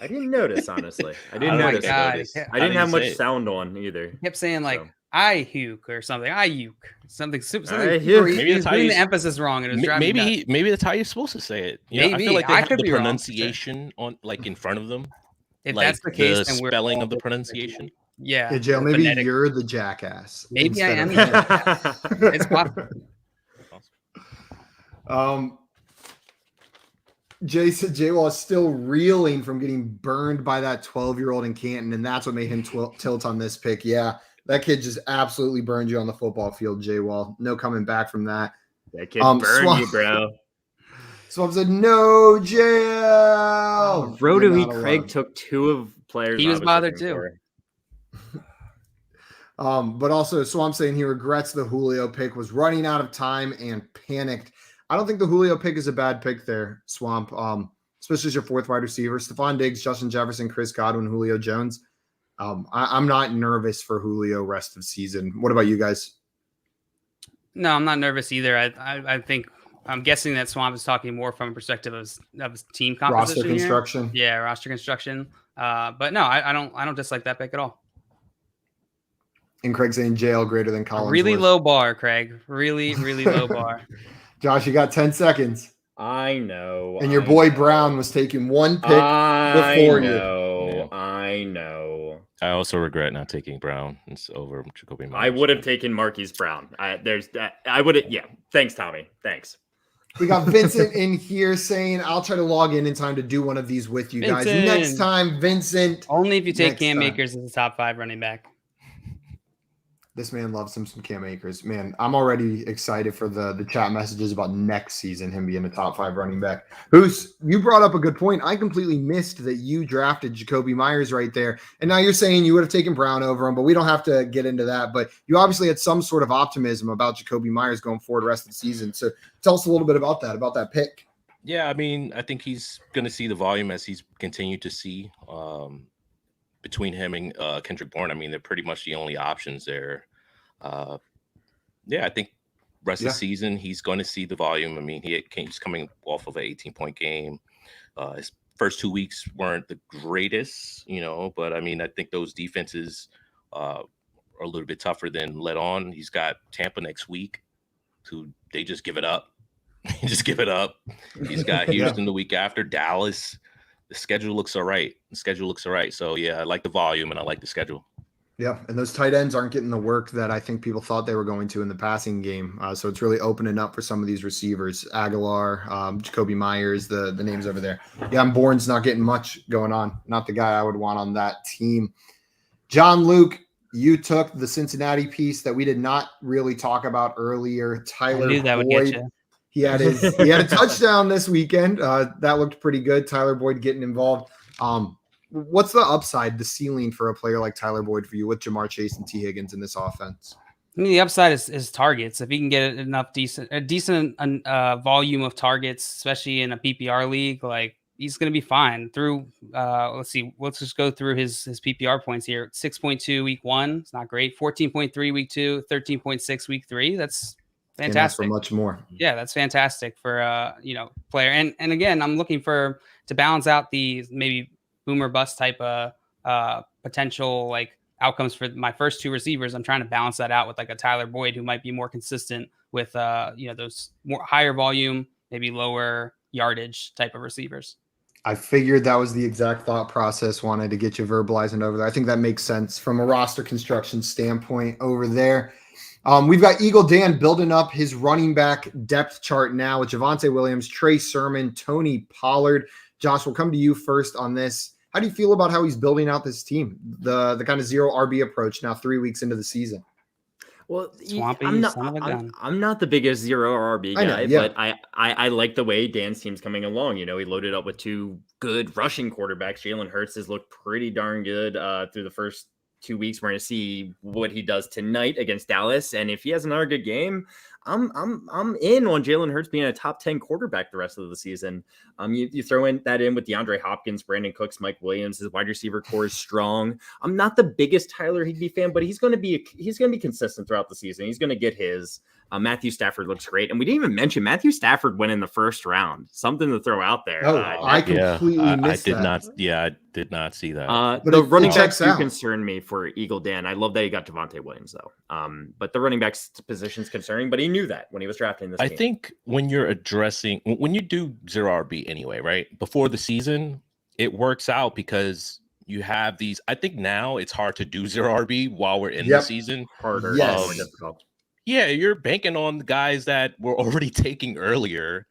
I didn't notice, honestly. I didn't notice. I didn't have much sound on either. He kept saying Ayuk or something. Ayuk. Something. Maybe he's putting the emphasis wrong. And it was maybe that's how you're supposed to say it. Maybe. I feel like they have the pronunciation on in front of them. If that's the case, the spelling of the pronunciation. Yeah. Hey, Joe, maybe you're the jackass. Maybe I am the jackass. It's possible. J-Wall is still reeling from getting burned by that 12-year-old in Canton, and that's what made him tilt on this pick. Yeah, that kid just absolutely burned you on the football field, J-Wall. No coming back from that. That kid burned you, bro. Swamp said, no, JL. Roto Craig took 2 of players. He was bothered too. But also, Swamp saying he regrets the Julio pick, was running out of time and panicked. I don't think the Julio pick is a bad pick there, Swamp, especially as your 4th wide receiver. Stephon Diggs, Justin Jefferson, Chris Godwin, Julio Jones. I'm not nervous for Julio rest of season. What about you guys? No, I'm not nervous either. I think I'm guessing that Swamp is talking more from a perspective of team composition. Roster construction. Yeah, roster construction. But no, I don't dislike that pick at all. And Craig saying JL greater than Collinsworth. Really low bar, Craig. Really, really low bar. Josh, you got 10 seconds. I know. And your boy Brown was taking 1 pick before you. I know. I also regret not taking Brown. It's over Jacoby Myers. I would have taken Marquise Brown. I would have. Yeah. Thanks, Tommy. Thanks. We got Vincent in here saying, I'll try to log in time to do one of these with you guys. Next time, Vincent. Only if you take Cam Akers as the top 5 running back. This man loves him some Cam Akers. Man, I'm already excited for the chat messages about next season, him being a top 5 running back. You brought up a good point. I completely missed that you drafted Jacoby Myers right there. And now you're saying you would have taken Brown over him, but we don't have to get into that. But you obviously had some sort of optimism about Jacoby Myers going forward the rest of the season. So tell us a little bit about that pick. Yeah, I mean, I think he's going to see the volume as he's continued to see. Between him and Kendrick Bourne, I mean, they're pretty much the only options there. I think rest of the season, he's going to see the volume. I mean, he's coming off of an 18-point game. His first 2 weeks weren't the greatest, but I mean, I think those defenses are a little bit tougher than let on. He's got Tampa next week, they just give it up. Just give it up. He's got Houston the week after, Dallas the schedule looks all right. So yeah, I like the volume and I like the schedule. Yeah, and those tight ends aren't getting the work that I think people thought they were going to in the passing game. So it's really opening up for some of these receivers. Aguilar, Jacoby Myers, the names over there. Yeah, Bourne's not getting much going on. Not the guy I would want on that team. John Luke, you took the Cincinnati piece that we did not really talk about earlier. Tyler I knew that Boyd. would get you. He had a touchdown this weekend. That looked pretty good. Tyler Boyd getting involved. What's the upside, the ceiling for a player like Tyler Boyd for you with Jamar Chase and T. Higgins in this offense? I mean, the upside is targets. If he can get enough decent volume of targets, especially in a PPR league, like he's going to be fine. Through let's just go through his PPR points here. 6.2 week 1, it's not great. 14.3 week 2, 13.6 week 3. That's fantastic. For much more. Yeah, that's fantastic for player. And again, I'm looking to balance out the maybe boomer bust type of potential like outcomes for my first 2 receivers. I'm trying to balance that out with like a Tyler Boyd who might be more consistent with those more higher volume, maybe lower yardage type of receivers. I figured that was the exact thought process. Wanted to get you verbalizing over there. I think that makes sense from a roster construction standpoint over there. We've got Eagle Dan building up his running back depth chart now with Javonte Williams, Trey Sermon, Tony Pollard. Josh, we'll come to you first on this. How do you feel about how he's building out this team? The kind of zero RB approach now 3 weeks into the season. Well, Swampy, I'm not the biggest zero RB guy, but I like the way Dan's team's coming along. He loaded up with 2 good rushing quarterbacks. Jalen Hurts has looked pretty darn good through the first 2 weeks. We're going to see what he does tonight against Dallas, and if he has another good game, I'm in on Jalen Hurts being a top 10 quarterback the rest of the season. You throw in with DeAndre Hopkins, Brandon Cooks, Mike Williams. His wide receiver core is strong. I'm not the biggest Tyler Higbee fan, but he's going to be consistent throughout the season. He's going to get his. Matthew Stafford looks great, and we didn't even mention Matthew Stafford went in the first round. Something to throw out there. I completely missed that. I did not see that. But the running backs do out. concern me for Eagle Dan. I love that he got Devonta Williams though. But the running backs position is concerning. But he knew that when he was drafting this. I think when you do zero RB anyway, right before the season, it works out because you have these. I think now it's hard to do zero RB while we're in the season. Harder, yes. more difficult. Yeah, you're banking on the guys that were already taking earlier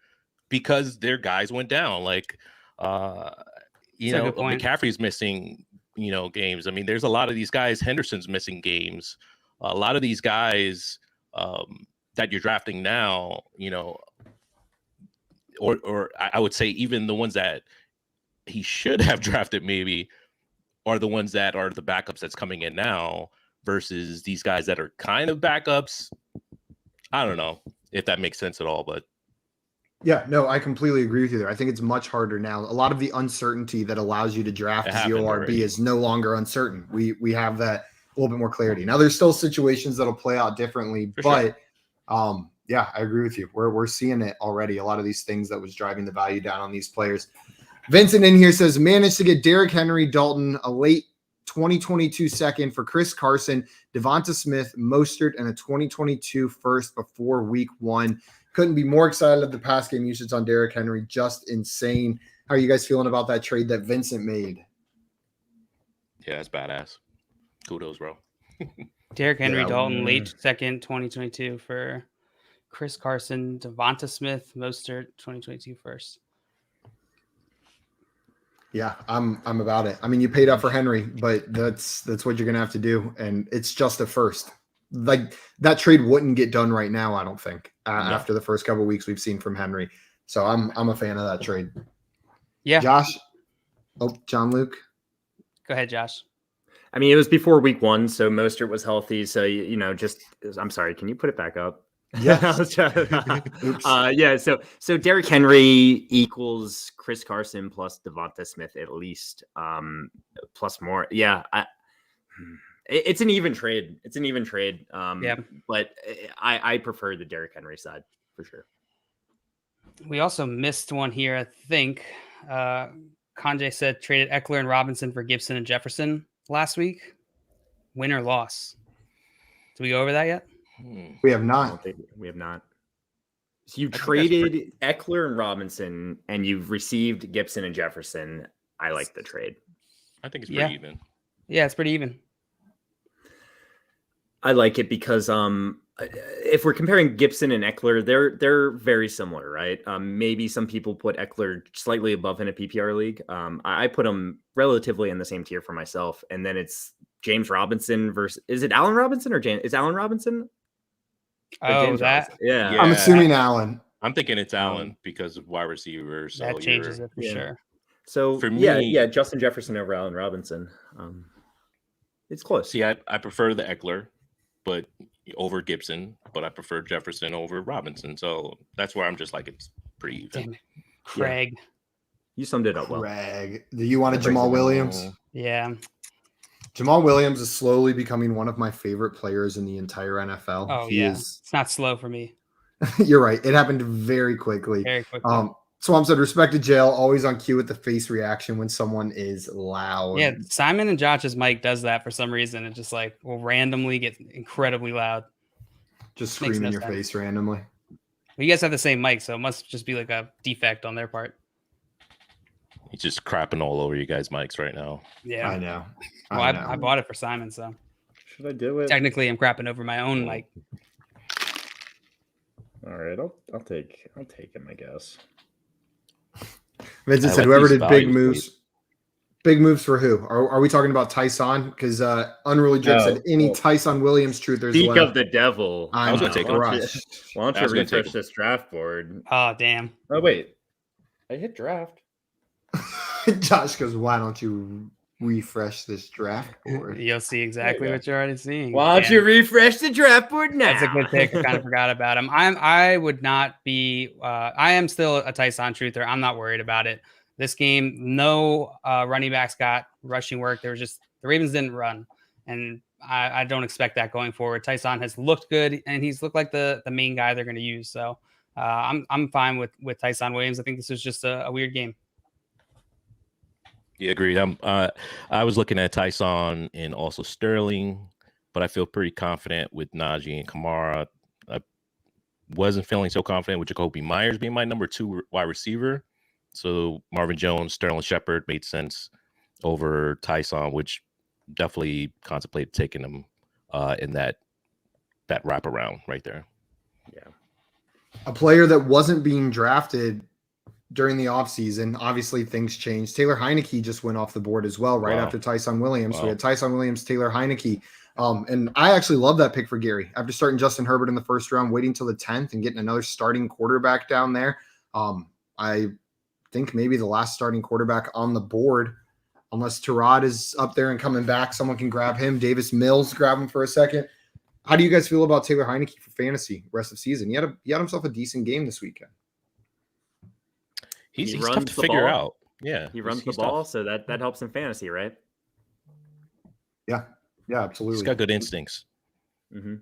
because their guys went down. Like, McCaffrey's missing, games. I mean, there's a lot of these guys. Henderson's missing games. A lot of these guys that you're drafting now, or I would say even the ones that he should have drafted maybe are the ones that are the backups that's coming in now versus these guys that are kind of backups. I don't know if that makes sense at all, but yeah, no, I completely agree with you there. I think it's much harder now. A lot of the uncertainty that allows you to draft zero RB is no longer uncertain. We have that a little bit more clarity. Now there's still situations that'll play out differently, but yeah, I agree with you. We're seeing it already. A lot of these things that was driving the value down on these players. Vincent in here says managed to get Derrick Henry, Dalton, a late 2022 second for Chris Carson, Devonta Smith, Mostert, and a 2022 first before week 1. Couldn't be more excited of the pass game usage on Derrick Henry. Just insane. How are you guys feeling about that trade that Vincent made? Yeah, it's badass. Kudos, bro. Derrick Henry, Dalton, late second, 2022 for Chris Carson, Devonta Smith, Mostert, 2022 first. Yeah, I'm about it. I mean, you paid up for Henry, but that's what you're gonna have to do, and it's just a first. Like that trade wouldn't get done right now, I don't think. After the first couple of weeks we've seen from Henry, so I'm a fan of that trade. Yeah, Josh. John Luke. Go ahead, Josh. I mean, it was before week 1, so Mostert was healthy. So I'm sorry. Can you put it back up? Yeah. So Derrick Henry equals Chris Carson plus Devonta Smith at least, plus more. Yeah. It's an even trade. But I prefer the Derrick Henry side for sure. We also missed one here, I think. Kanjay said traded Eckler and Robinson for Gibson and Jefferson last week. Win or loss? Did we go over that yet? We have not. I don't think we have not. So you traded Eckler and Robinson, and you've received Gibson and Jefferson. I like the trade. I think it's pretty even. Yeah, it's pretty even. I like it because if we're comparing Gibson and Eckler, they're very similar, right? Maybe some people put Eckler slightly above in a PPR league. I put him relatively in the same tier for myself, and then it's James Robinson versus is it Allen Robinson or James? Is Allen Robinson? Oh, that Robinson? Yeah. I'm assuming Allen. I'm thinking it's Allen because of wide receiver. So that changes it for sure. So for me, Justin Jefferson over Allen Robinson. It's close. See, I prefer the Eckler, but over Gibson, but I prefer Jefferson over Robinson. So that's where I'm just like it's pretty even. Damn it. Craig. Yeah. You summed it up well. Craig. Do you want a Jamal Williams? Yeah. Jamal Williams is slowly becoming one of my favorite players in the entire NFL. Oh, it's not slow for me. You're right. It happened very quickly. Very quickly. Swamp said, respected jail, always on cue with the face reaction when someone is loud. Yeah, Simon and Josh's mic does that for some reason. It just like will randomly get incredibly loud. Just scream in your face randomly. Well, you guys have the same mic, so it must just be like a defect on their part. He's just crapping all over you guys' mics right now. Yeah, I know. Well, I bought it for Simon, so should I do it? Technically, I'm crapping over my own mic. All right, I'll take him, I guess. Vincent said, whoever did big moves. Big moves for who? Are we talking about Tyson? Because Unruly Drip said any Tyson Williams truthers. Speak of the devil. I was going to take him. Why don't you refresh this draft board? Oh, damn. Oh, wait. I hit draft. Josh goes, why don't you refresh this draft board? You'll see exactly what you're already seeing. Why don't you refresh the draft board now? That's a good pick. I kind of forgot about him. I would not be. I am still a Tyson truther. I'm not worried about it. This game, no running backs got rushing work. There was just the Ravens didn't run, and I don't expect that going forward. Tyson has looked good, and he's looked like the main guy they're going to use. So I'm fine with Tyson Williams. I think this was just a weird game. Yeah, agreed. I was looking at Tyson and also Sterling, but I feel pretty confident with Najee and Kamara. I wasn't feeling so confident with Jacoby Myers being my number 2 wide receiver. So Marvin Jones, Sterling Shepard made sense over Tyson, which definitely contemplated taking him in that wraparound right there. Yeah. A player that wasn't being drafted during the offseason, obviously things changed. Taylor Heineke just went off the board as well, right after Tyson Williams. Wow. We had Tyson Williams, Taylor Heineke. And I actually love that pick for Gary. After starting Justin Herbert in the first round, waiting till the 10th and getting another starting quarterback down there. I think maybe the last starting quarterback on the board, unless Tyrod is up there and coming back, someone can grab him. Davis Mills, grab him for a second. How do you guys feel about Taylor Heineke for fantasy rest of the season? He had himself a decent game this weekend. He's tough to figure out. Yeah, he runs the ball, so that helps in fantasy, right? Yeah, absolutely. He's got good instincts. Mm-hmm.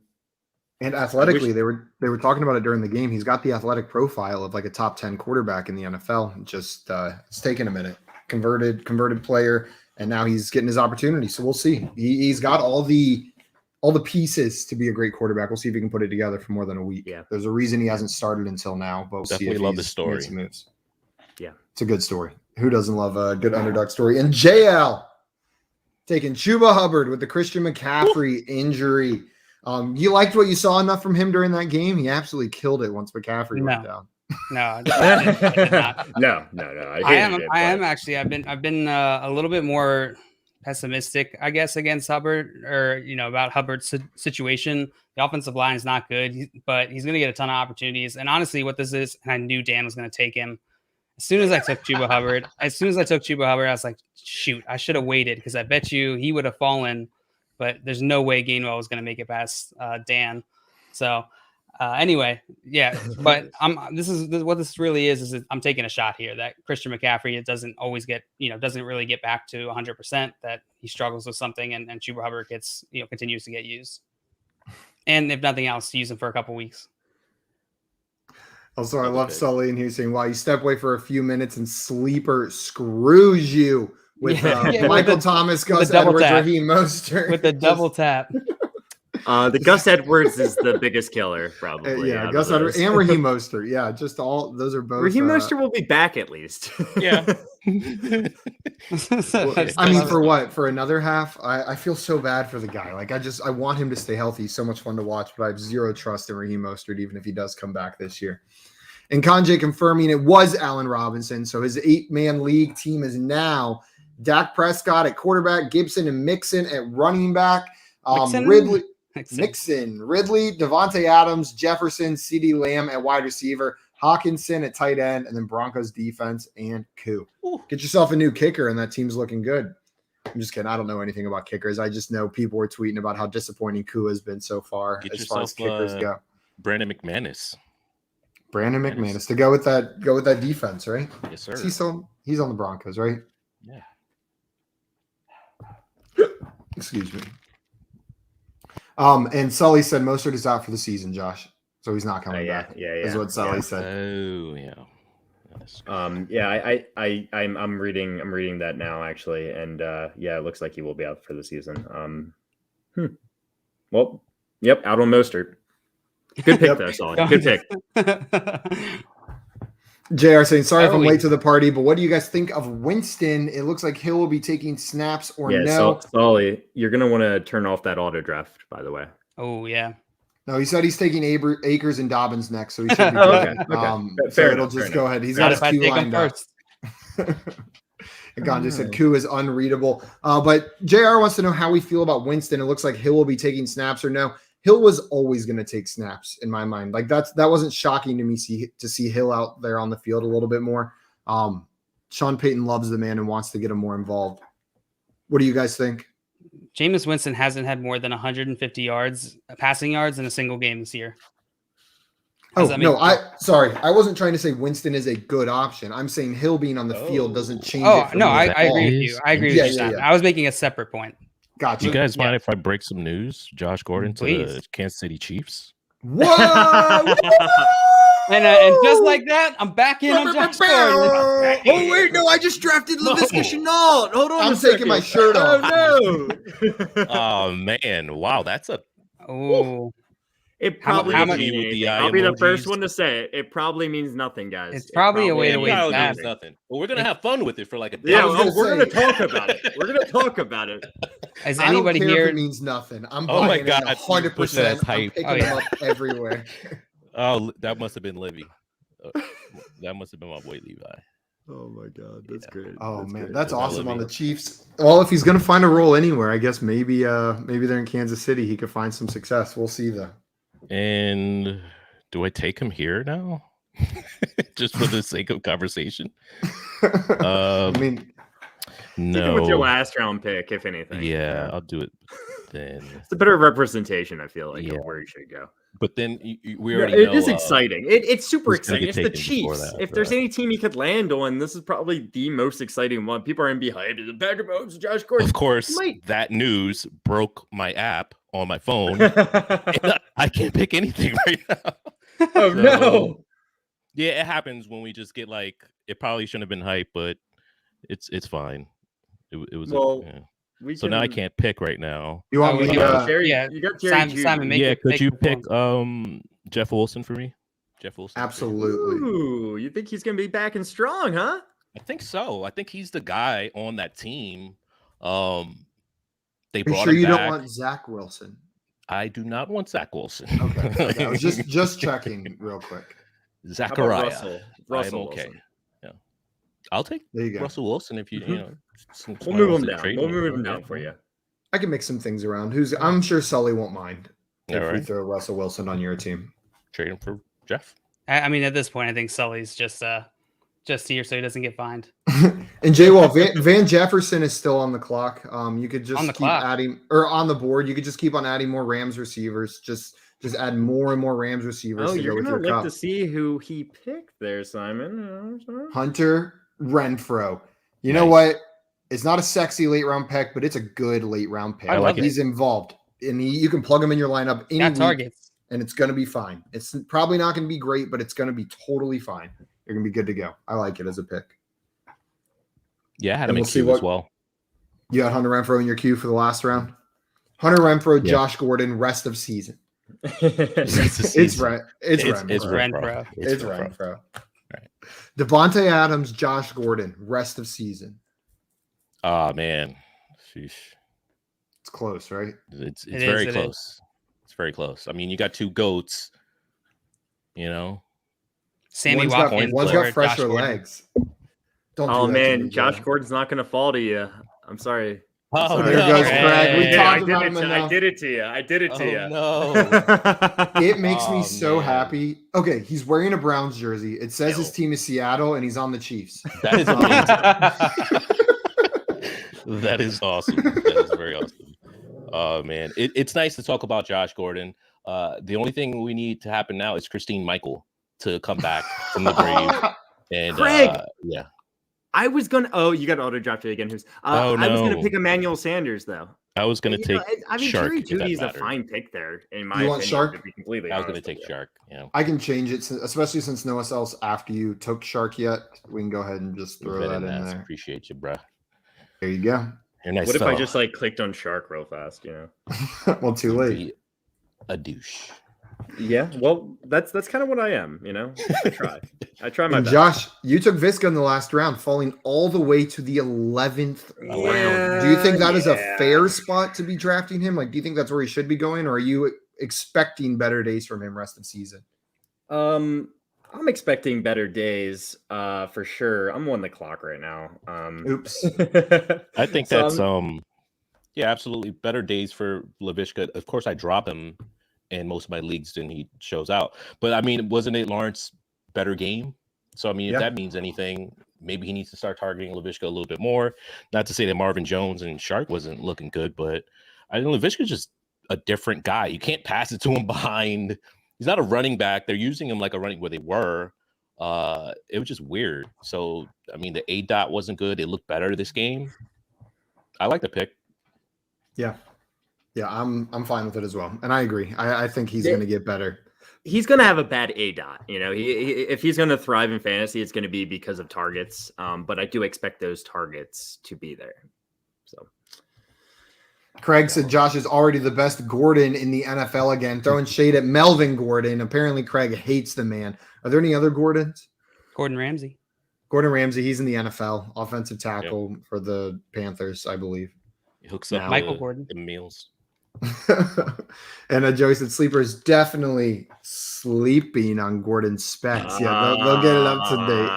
And athletically, they were talking about it during the game. He's got the athletic profile of like a top 10 quarterback in the NFL. Just it's taken a minute. Converted player, and now he's getting his opportunity. So we'll see. He's got all the pieces to be a great quarterback. We'll see if he can put it together for more than a week. Yeah, there's a reason he hasn't started until now. But we'll definitely see if love the story. Moves. Yeah, it's a good story. Who doesn't love a good underdog story? And JL taking Chuba Hubbard with the Christian McCaffrey injury. You liked what you saw enough from him during that game? He absolutely killed it once McCaffrey went down. No, I did not. No. I am actually. I've been a little bit more pessimistic, I guess, against Hubbard, or about Hubbard's situation. The offensive line is not good, but he's going to get a ton of opportunities. And honestly, what this is, and I knew Dan was going to take him. As soon as I took Chuba Hubbard, I was like, shoot, I should have waited, because I bet you he would have fallen. But there's no way Gainwell was going to make it past Dan. So anyway, yeah. But this is what this really is I'm taking a shot here that Christian McCaffrey, it doesn't always get, doesn't really get back to 100%, that he struggles with something, and Chuba Hubbard gets, continues to get used. And if nothing else, to use him for a couple weeks. Also, I love Sully in here saying, "Wow, you step away for a few minutes and sleeper screws you." With Michael Thomas, Gus Edwards, Raheem Mostert. With the double tap. The Gus Edwards is the biggest killer, probably. Gus Edwards and Raheem Mostert. Yeah, just all those are both. Raheem Mostert will be back at least. Yeah. I mean, for what? For another half? I feel so bad for the guy. Like, I want him to stay healthy. He's so much fun to watch, but I have zero trust in Raheem Mostert, even if he does come back this year. And Kanjay confirming it was Allen Robinson. So his 8-man league team is now Dak Prescott at quarterback, Gibson and Mixon at running back, Ridley, Devontae Adams, Jefferson, CeeDee Lamb at wide receiver, Hawkinson at tight end, and then Broncos defense and Koo. Get yourself a new kicker, and that team's looking good. I'm just kidding. I don't know anything about kickers. I just know people were tweeting about how disappointing Koo has been so far as far as kickers go. Brandon McManus To go with that defense, right? Yes, sir. He's on the Broncos, right? Yeah. Excuse me. And Sully said Mostert is out for the season, Josh. So he's not coming back. Yeah. Is what Sully said. Oh, yeah. I'm reading that now actually, and it looks like he will be out for the season. Well, yep, out on Mostert. Good pick there, Sully. Good pick. JR saying, sorry if I'm late to the party, but what do you guys think of Winston? It looks like Hill will be taking snaps or no. Sully, you're going to want to turn off that auto draft, by the way. Oh, yeah. No, he said he's taking Akers and Dobbins next, so he should be good. Fair it'll enough, just go ahead. He's got his Q lined up. And Gon just said Q is unreadable. But JR wants to know how we feel about Winston. It looks like Hill will be taking snaps or no. Hill was always going to take snaps in my mind. Like that wasn't shocking to me to see Hill out there on the field a little bit more. Sean Payton loves the man and wants to get him more involved. What do you guys think? Jameis Winston hasn't had more than 150 passing yards in a single game this year. I wasn't trying to say Winston is a good option. I'm saying Hill being on the field doesn't change it. I agree with you. I agree with you. I was making a separate point. Gotcha. You guys mind if I break some news? Josh Gordon to the Kansas City Chiefs. Whoa! And just like that, I'm back in on Josh Gordon. Oh wait, no! I just drafted Laviska Shenault. Hold on, I'm taking my shirt off. Oh no! Oh man! Wow, that's a. Oh. It probably I'll be the first one to say it. It probably means nothing, guys. It's probably a way to waste that. Nothing. Well, we're gonna have fun with it for like a day. Yeah, we're gonna talk about it. We're gonna talk about it. Has anybody here? It means nothing. I'm buying 100%. I'm picking them up everywhere. Oh, that must have been Livy. That must have been my boy Levi. Oh my God, that's great. Oh man, that's awesome on the Chiefs. Well, if he's gonna find a role anywhere, I guess maybe they're in Kansas City. He could find some success. We'll see though. And do I take him here now? Just for the sake of conversation? I mean, no. With your last round pick, if anything. Yeah, I'll do it then. It's a better representation, I feel like, of where you should go. But then we already know. It is exciting. It's super exciting. It's the Chiefs. If there's any team you could land on, this is probably the most exciting one. People are going to be hyped. The Patrick Mahomes, Josh Gordon. Of course, that news broke my app on my phone. And I can't pick anything right now. Oh, no. Yeah, it happens when we just get like, it probably shouldn't have been hype, but it's fine. It was. So now I can't pick right now. You want me to? You got Jerry Simon, could you pick Jeff Wilson for me? Jeff Wilson. Absolutely. Ooh, you think he's going to be back and strong, huh? I think so. I think he's the guy on that team. They Are brought you sure him you back. don't want Zach Wilson? I do not want Zach Wilson. Okay. I was just checking real quick. Zachariah. Russell okay. Wilson. Yeah. I'll take Russell Wilson if you know. We'll move him down. We'll move him down for you. I can make some things around. I'm sure Sully won't mind if we throw Russell Wilson on your team. Trade him for Jeff. I mean, at this point, I think Sully's just here so he doesn't get fined. And J-Wall, Van Jefferson is still on the clock. You could just keep adding, or on the board. You could just keep on adding more Rams receivers. Just add more and more Rams receivers. You're gonna look to see who he picked there, Simon. Hunter Renfrow. You know what? It's not a sexy late round pick, but it's a good late round pick. I like He's involved, and you can plug him in your lineup any week, targets, and it's going to be fine. It's probably not going to be great, but it's going to be totally fine. You're going to be good to go. I like it as a pick. Yeah, I had him in queue as well. You had Hunter Renfrow in your queue for the last round. Hunter Renfrow, Josh Gordon, rest of season. It's Renfrow. Renfrow. It's Renfrow. Right. Devontae Adams, Josh Gordon, rest of season. Oh man, sheesh. It's close, right? It's It very is. close. It's very close. I mean, you got two goats. Sammy One's got, Watkins. one's or got Josh fresher Gordon. legs. Don't Oh do that to man, me, Josh Joe. Gordon's not going to fall to you. I'm sorry. Oh, sorry. There goes Craig. Craig. We Hey, talked I about him enough. did it to you. I did it to you. No. It makes me Oh, so man. happy. Okay, he's wearing a Browns jersey. It says his Ew. team is Seattle, and he's on the Chiefs. That is amazing. That is awesome. That is very awesome. Oh man, it's nice to talk about Josh Gordon. The only thing we need to happen now is Christine Michael to come back from the grave. And Craig! yeah. I was gonna. Oh, you got auto drafted again. Who's? Oh, I was gonna no. pick Emmanuel Sanders though. I was gonna take I mean, Shark. Jerry if that Judy's a mattered. fine pick there, in my You opinion. want Shark? To be completely I was gonna honest take with you. Shark. Yeah. I can change it, especially since no one else after you took Shark yet. We can go ahead and just throw that in there. Appreciate you, bro. There you go. You're a nice. What if I fellow. just like clicked on Shark real fast? Well, too late. Be a douche? Yeah. Well, that's kind of what I am. I try. I try my And best. Josh, you took Visca in the last round, falling all the way to the 11th round. Do you think that is a fair spot to be drafting him? Like, do you think that's where he should be going, or are you expecting better days from him rest of season? I'm expecting better days, for sure. I'm on the clock right now. Oops. I think So that's yeah, absolutely better days for Laviska. Of course, I drop him in most of my leagues and he shows out. But I mean, wasn't it Lawrence better game? So I mean, if that means anything, maybe he needs to start targeting Laviska a little bit more. Not to say that Marvin Jones and Shark wasn't looking good, but I think Laviska's just a different guy. You can't pass it to him behind. He's not a running back. They're using him like a running where they were. It was just weird. So I mean, the A dot wasn't good. It looked better this game. I like the pick. Yeah, I'm fine with it as well, and I agree. I think he's going to get better. He's going to have a bad A dot. If he's going to thrive in fantasy, it's going to be because of targets. But I do expect those targets to be there. So. Craig said Josh is already the best Gordon in the NFL again, throwing shade at Melvin Gordon. Apparently, Craig hates the man. Are there any other Gordons? Gordon Ramsay. Gordon Ramsay, he's in the NFL, offensive tackle for the Panthers, I believe. He hooks up Michael Gordon. the meals. And Joey said Sleeper is definitely sleeping on Gordon's specs. Yeah, they'll get it up to date.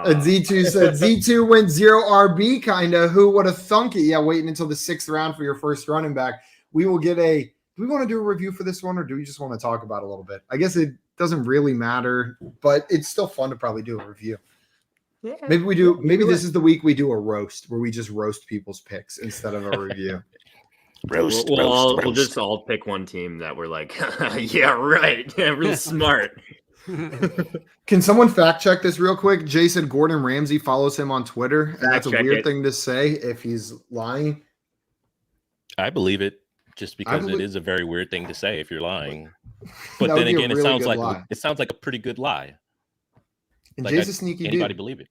And Z2 said Z2 went 0 RB, kind of. Who would have thunk it? Yeah, waiting until the 6th round for your first running back. We will get do we want to do a review for this one, or do we just want to talk about it a little bit? I guess it doesn't really matter, but it's still fun to probably do a review. Yeah. Maybe this is the week we do a roast where we just roast people's picks instead of a review. Roast. We'll just all pick one team that we're like, yeah, right. Yeah, real smart. Can someone fact check this real quick? Jay said Gordon Ramsay follows him on Twitter, and that's a weird thing to say if he's lying. I believe it, just because it is a very weird thing to say if you're lying. But That then would be a again, it really sounds good like lie. a pretty good lie. And Like Jay's a sneaky anybody dude. believe it?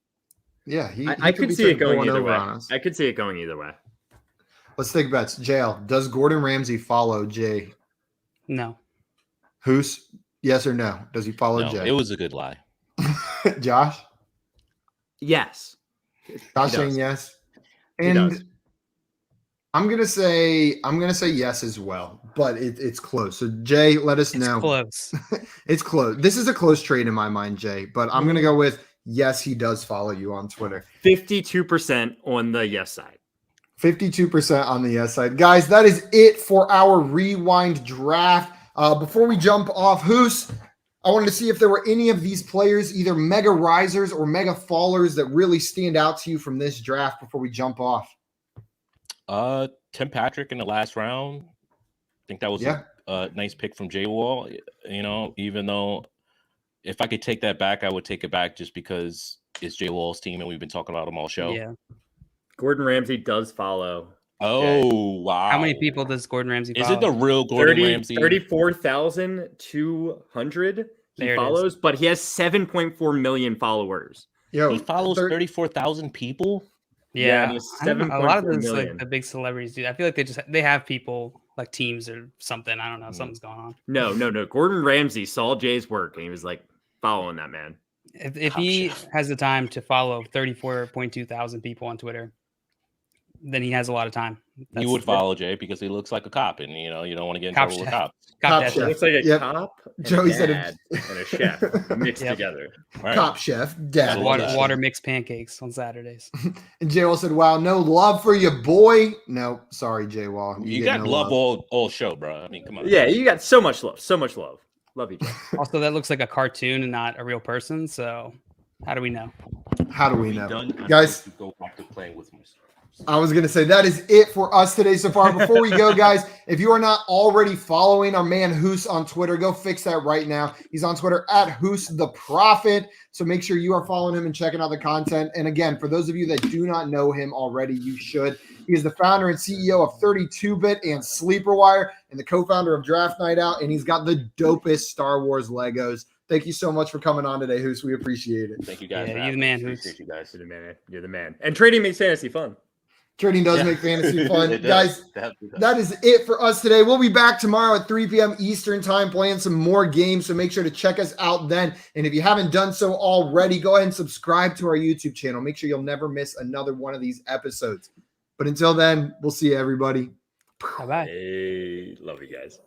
Yeah, he I could be see it going pulling either over way. on us. I could see it going either way. Let's take bets. JL, does Gordon Ramsay follow Jay? No. Hus, yes or no? Does he follow No, Jay? it was a good lie. Josh? Yes. Josh He saying does. yes. He does. And I'm gonna say yes as well, but it's close. So Jay, let us know. Close. It's close. This is a close trade in my mind, Jay, but I'm gonna go with yes, he does follow you on Twitter. 52% on the yes side. 52% on the yes side. Guys, that is it for our rewind draft. Before we jump off, Hus, I wanted to see if there were any of these players, either mega risers or mega fallers, that really stand out to you from this draft before we jump off. Tim Patrick in the last round. I think that was a nice pick from J Wall. Even though if I could take that back, I would take it back just because it's J Wall's team and we've been talking about him all show. Yeah. Gordon Ramsay does follow. Oh, wow. How many people does Gordon Ramsay follow? Is it the real Gordon Ramsay? 34,200 he follows, but he has 7.4 million followers. Yo, He follows 34,000 people? Yeah, Yeah, and it's I don't know. A lot of 7.4 those million. like the big celebrities do. I feel like they have people like teams or something. I don't know. Something's going on. No. Gordon Ramsay saw Jay's work and he was like following that man. If he has the time to follow 34.2 thousand people on Twitter, then he has a lot of time. You would follow Jay because he looks like a cop, and you don't want to get in Cop trouble with chef. cops. Cop Chef. chef. Looks like a Yep. cop, and Joey a said it- dad, and a chef mixed Yep. together. Right. Cop chef, dad. love Water, that. water mixed pancakes on Saturdays. And Jay Wall said, "Wow, no love for your boy." No, sorry, Jay Wall. You get got no love all show, bro. I mean, come on. Yeah, you got so much love. So much love. Love you, Jay. Also, that looks like a cartoon and not a real person. So, how do we know? How do we Be know, done. I'm guys? going to go back to playing with myself. I was gonna say that is it for us today so far. Before we go, guys, if you are not already following our man Hus on Twitter, go fix that right now. He's on Twitter at Hus the Prophet. So make sure you are following him and checking out the content. And again, for those of you that do not know him already, you should. He is the founder and CEO of 32-Bit and Sleeper Wire, and the co-founder of Draft Night Out. And he's got the dopest Star Wars Legos. Thank you so much for coming on today, Hus. We appreciate it. Thank you guys. Yeah, for you're the having man, me. Hus. Appreciate you guys. You're the man. You're the man. And trading makes fantasy fun. Trading does Yeah. make fantasy fun. It Guys, does. Definitely does. that is it for us today. We'll be back tomorrow at 3 p.m. Eastern time playing some more games. So make sure to check us out then. And if you haven't done so already, go ahead and subscribe to our YouTube channel. Make sure you'll never miss another one of these episodes. But until then, we'll see you, everybody. Bye bye. Hey, love you guys.